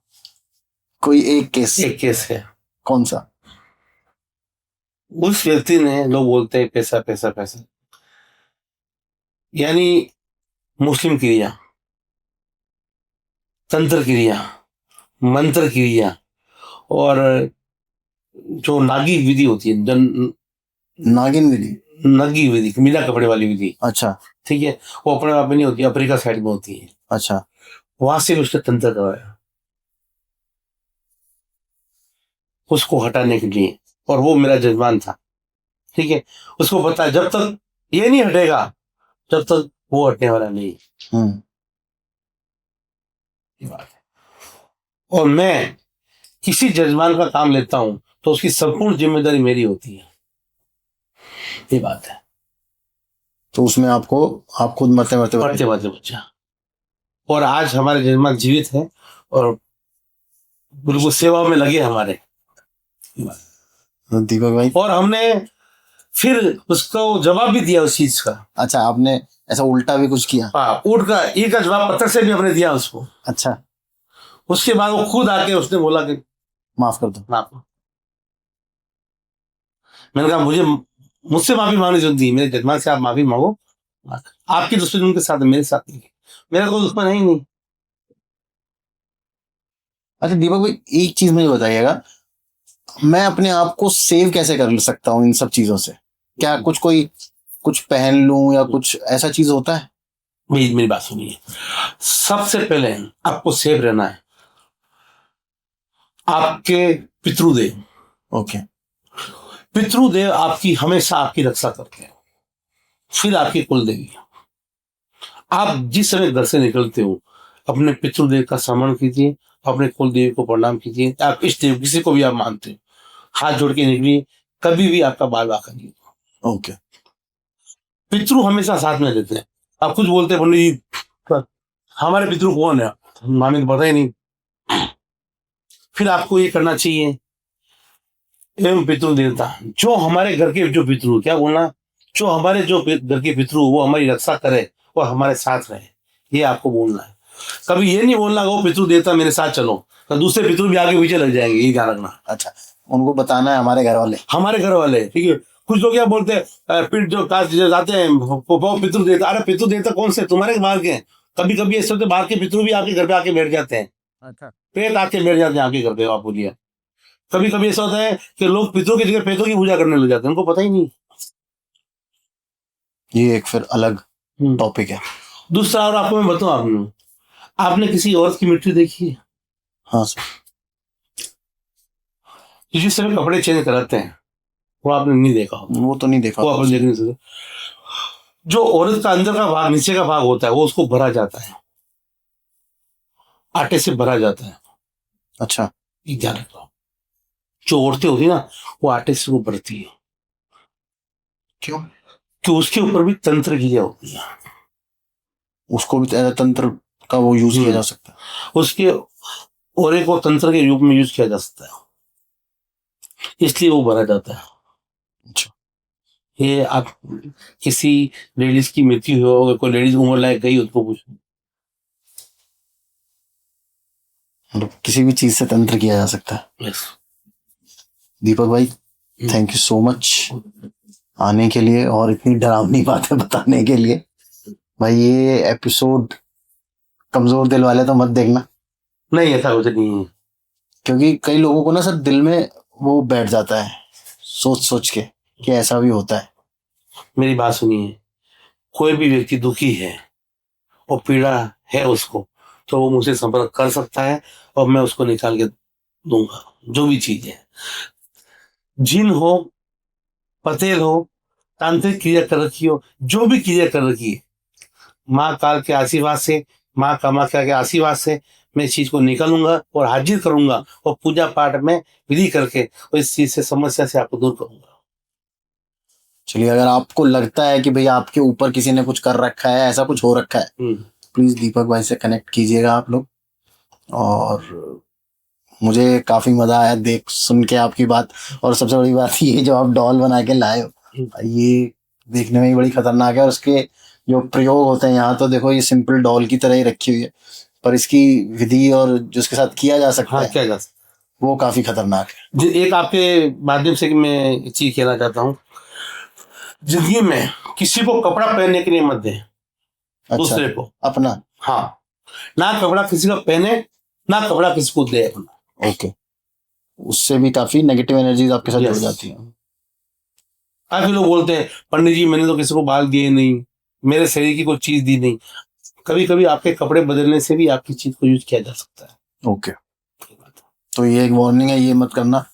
कोई एक केस? एक केस है। कौन सा? उस व्यक्ति ने, लोग बोलते हैं पैसा पैसा पैसा, यानी मुस्लिम क्रिया, तंत्र क्रिया, मंत्र क्रिया, और जो नागी विधि होती है, नागिन विधि? नगी विधि, बिना कपड़े वाली विधि। अच्छा। ठीक है, वो अपने आप में नहीं होती, अफ्रीका साइड में होती है। अच्छा। वहां से भी उसने तंत्र करवाया उसको हटाने के लिए, और वो मेरा जजमान था। ठीक है, उसको पता है जब तक ये नहीं हटेगा जब तक वो हटने वाला नहीं। ये बात है। और मैं किसी जजमान का काम लेता हूं तो उसकी संपूर्ण जिम्मेदारी मेरी होती है। ये बात है। तो उसमें आपको, आप खुद मरते मरते मरते मरते बच्चा, और आज हमारे जजमान जीवित है और बिल्कुल सेवा में लगे हमारे। दीपक भाई, और हमने फिर उसको जवाब भी दिया उस चीज का। अच्छा, आपने ऐसा उल्टा भी कुछ किया? हाँ, ऊँट का ई का जवाब पत्थर से भी हमने दिया उसको। अच्छा। उसके बाद वो खुद आके उसने बोला कि माफ कर दो। माफ। मैंने कहा मुझे, मुझसे माफी मांगनी जो थी, मेरे जजमान से आप माफी मांगो, आपकी दुश्मनी उनके साथ है, मेरे साथ नहीं है, मेरा कोई दुश्मन है ही नहीं। अच्छा दीपक भाई, एक चीज मुझे बताइएगा, मैं अपने आप को सेव कैसे कर सकता हूँ इन सब चीजों से? क्या कुछ पहन लूं या कुछ ऐसा चीज होता है? मेरी बात सुनिए, सबसे पहले आपको सेफ रहना है आपके पितृदेव। ओके। पितृदेव आपकी हमेशा आपकी रक्षा करते हैं, फिर आपकी कुल देवी। आप जिस समय घर से निकलते हो अपने पितृदेव का स्मरण कीजिए, अपने कुल देवी को प्रणाम कीजिए। आप इष्ट देव किसी को भी आप मानते हो, हाथ जोड़ के निकलिए, कभी भी आपका बाल बाका नहीं होगा। ओके। पितृ हमेशा साथ में रहते हैं। आप कुछ बोलते हैं पंडित जी हमारे पितृ कौन है, हमें तो पता ही नहीं। फिर आपको ये करना चाहिए, एवं पितृ देवता, जो हमारे घर के जो पितृ, क्या बोलना, जो हमारे जो घर के पितृ वो हमारी रक्षा करे, वो हमारे साथ रहे, ये आपको बोलना है। कभी ये नहीं बोलना वो पितृ देवता मेरे साथ चलो, तो दूसरे पितृ भी आगे पीछे लग जाएंगे, ये ध्यान रखना। अच्छा, उनको बताना है हमारे घर वाले। ठीक है। कुछ लोग क्या बोलते हैं, पिट जो कास्ट जो जाते हैं वो पितृ देवता, अरे पितृ देवता कौन से, तुम्हारे बाहर के? कभी कभी ऐसे होते बाहर के पितृ भी आपके घर पे आके बैठ जाते हैं। अच्छा। पेट आके बैठ जाते हैं आपके घर पे, आप बोलिए। कभी कभी ऐसा होता है कि लोग पितरों की जगह पेटों की पूजा करने लग जाते हैं, उनको पता ही नहीं। ये एक फिर अलग टॉपिक है। दूसरा, और आपको मैं बताऊं, आपने किसी औरत की मृत्यु देखी है? हाँ सर। जिस समय कपड़े चेंज कराते हैं वो आपने नहीं देखा होगा। वो तो नहीं देखा, वो आपने देख नहीं सकते। जो औरत का अंदर का भाग, नीचे का भाग होता है, वो उसको भरा जाता है, आटे से भरा जाता है। अच्छा। ये ध्यान रखो, जो औरतें होती है ना वो आटे से वो भरती है। क्यों? कि उसके ऊपर भी तंत्र क्रिया होती है, उसको भी तंत्र का वो यूज किया जा सकता है, उसके और को तंत्र के रूप में यूज किया जा सकता है, इसलिए वो भरा जाता है। अच्छा। ये आप किसी लेडीज की मृत्यु हो, अगर कोई लेडीज उम्र लायक गई उसको पूछो, मतलब किसी भी चीज से तंत्र किया जा सकता है। यस। दीपक भाई, थैंक यू सो मच आने के लिए और इतनी डरावनी बातें बताने के लिए। भाई ये एपिसोड कमजोर दिल वाले तो मत देखना, नहीं ऐसा कुछ नहीं है। क्योंकि कई लोगों को ना सर दिल में वो बैठ जाता है सोच सोच के कि ऐसा भी होता है। मेरी बात सुनिए, कोई भी व्यक्ति दुखी है और पीड़ा है उसको, तो वो मुझसे संपर्क कर सकता है और मैं उसको निकाल के दूंगा। जो भी चीज है, जिन हो, पतेल हो, तांत्रिक क्रिया कर रखी हो, जो भी क्रिया कर रखी है, माँ काल के आशीर्वाद से, माँ कामाख्या के आशीर्वाद से मैं इस चीज को निकालूंगा और हाजिर करूंगा और पूजा पाठ में विधि करके और इस चीज से, समस्या से आपको दूर करूंगा। चलिए, अगर आपको लगता है कि भाई आपके ऊपर किसी ने कुछ कर रखा है, ऐसा कुछ हो रखा है, प्लीज दीपक भाई से कनेक्ट कीजिएगा आप लोग। और मुझे काफी मजा आया देख सुन के आपकी बात। और सबसे बड़ी बात ये जो आप डॉल बना के लाए हो, ये देखने में ही बड़ी खतरनाक है। और उसके जो प्रयोग होते हैं, यहाँ तो देखो ये सिंपल डॉल की तरह ही रखी हुई है, पर इसकी विधि और जो उसके साथ किया जा सकता है, क्या जा सकता वो काफी खतरनाक है। एक आपके माध्यम से मैं एक चीज कहना चाहता हूँ, जिंदगी में किसी को कपड़ा पहनने के लिए मत दे। अच्छा, दूसरे को अपना। हाँ, ना कपड़ा किसी का पहने, ना कपड़ा किसी को दे अपना। ओके, उससे भी काफी नेगेटिव एनर्जीज आपके साथ जुड़ जाती हैं। काफी लोग बोलते हैं पंडित जी मैंने तो किसी को बाल दिए नहीं, मेरे शरीर की कोई चीज दी नहीं। कभी कभी आपके कपड़े बदलने से भी आपकी चीज को यूज किया जा सकता है। ओके, तो ये एक वार्निंग है, ये मत करना,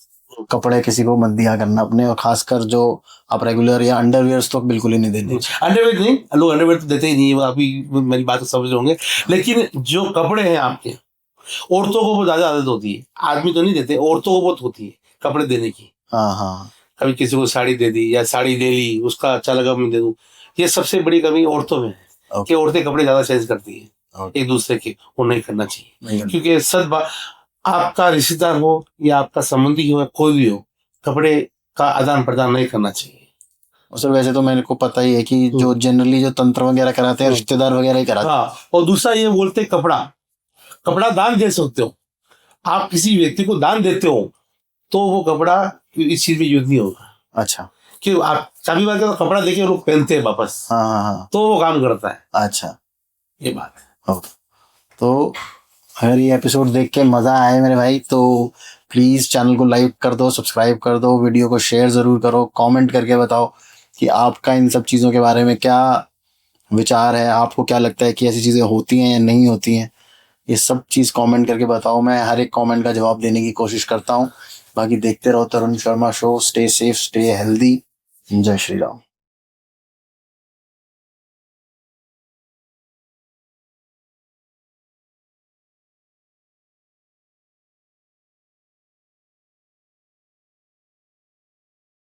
कपड़े किसी को मत दिया करना अपने। और खासकर जो आप रेगुलर या अंडरवियर्स तो बिल्कुल ही नहीं देने। अंडरवेयर नहीं, लोग अंडरवेयर तो देते ही नहीं, अभी मेरी बात को समझ होंगे। लेकिन जो कपड़े हैं आपके, औरतों को बहुत ज्यादा आदत होती है, आदमी तो नहीं देते, औरतों को बहुत होती है कपड़े देने की। हाँ हाँ, कभी किसी को साड़ी दे दी या साड़ी ले ली, उसका अच्छा लगा मैं दे दूं। ये सबसे बड़ी कमी औरतों में है कि औरतें कपड़े ज्यादा चेंज करती है एक दूसरे के। वो नहीं करना चाहिए, क्योंकि सच बात, आपका रिश्तेदार हो या आपका संबंधी हो या कोई भी हो, कपड़े का आदान प्रदान नहीं करना चाहिए। सर वैसे तो मेरे को पता ही है कि जो जनरली जो तंत्र वगैरह कराते हैं रिश्तेदार वगैरह ही कराते हैं। हाँ, और दूसरा ये बोलते हैं कपड़ा दान दे सकते हो। आप किसी व्यक्ति को दान देते हो तो वो कपड़ा इस चीज में यूज नहीं होगा। अच्छा, क्यों? आप चाबी बार तो कपड़ा देके लोग पहनते हैं वापस। हाँ हाँ हाँ, तो वो काम करता है। अच्छा, ये बात है। तो अगर ये एपिसोड देख के मजा आए मेरे भाई, तो प्लीज चैनल को लाइक कर दो, सब्सक्राइब कर दो, वीडियो को शेयर जरूर करो, कमेंट करके बताओ कि आपका इन सब चीज़ों के बारे में क्या विचार है, आपको क्या लगता है कि ऐसी चीज़ें होती हैं या नहीं होती हैं। ये सब चीज़ कमेंट करके बताओ, मैं हर एक कमेंट का जवाब देने की कोशिश करता हूँ। बाकी देखते रहो Tarun Sharma show. Stay safe, stay healthy. जय श्री राम।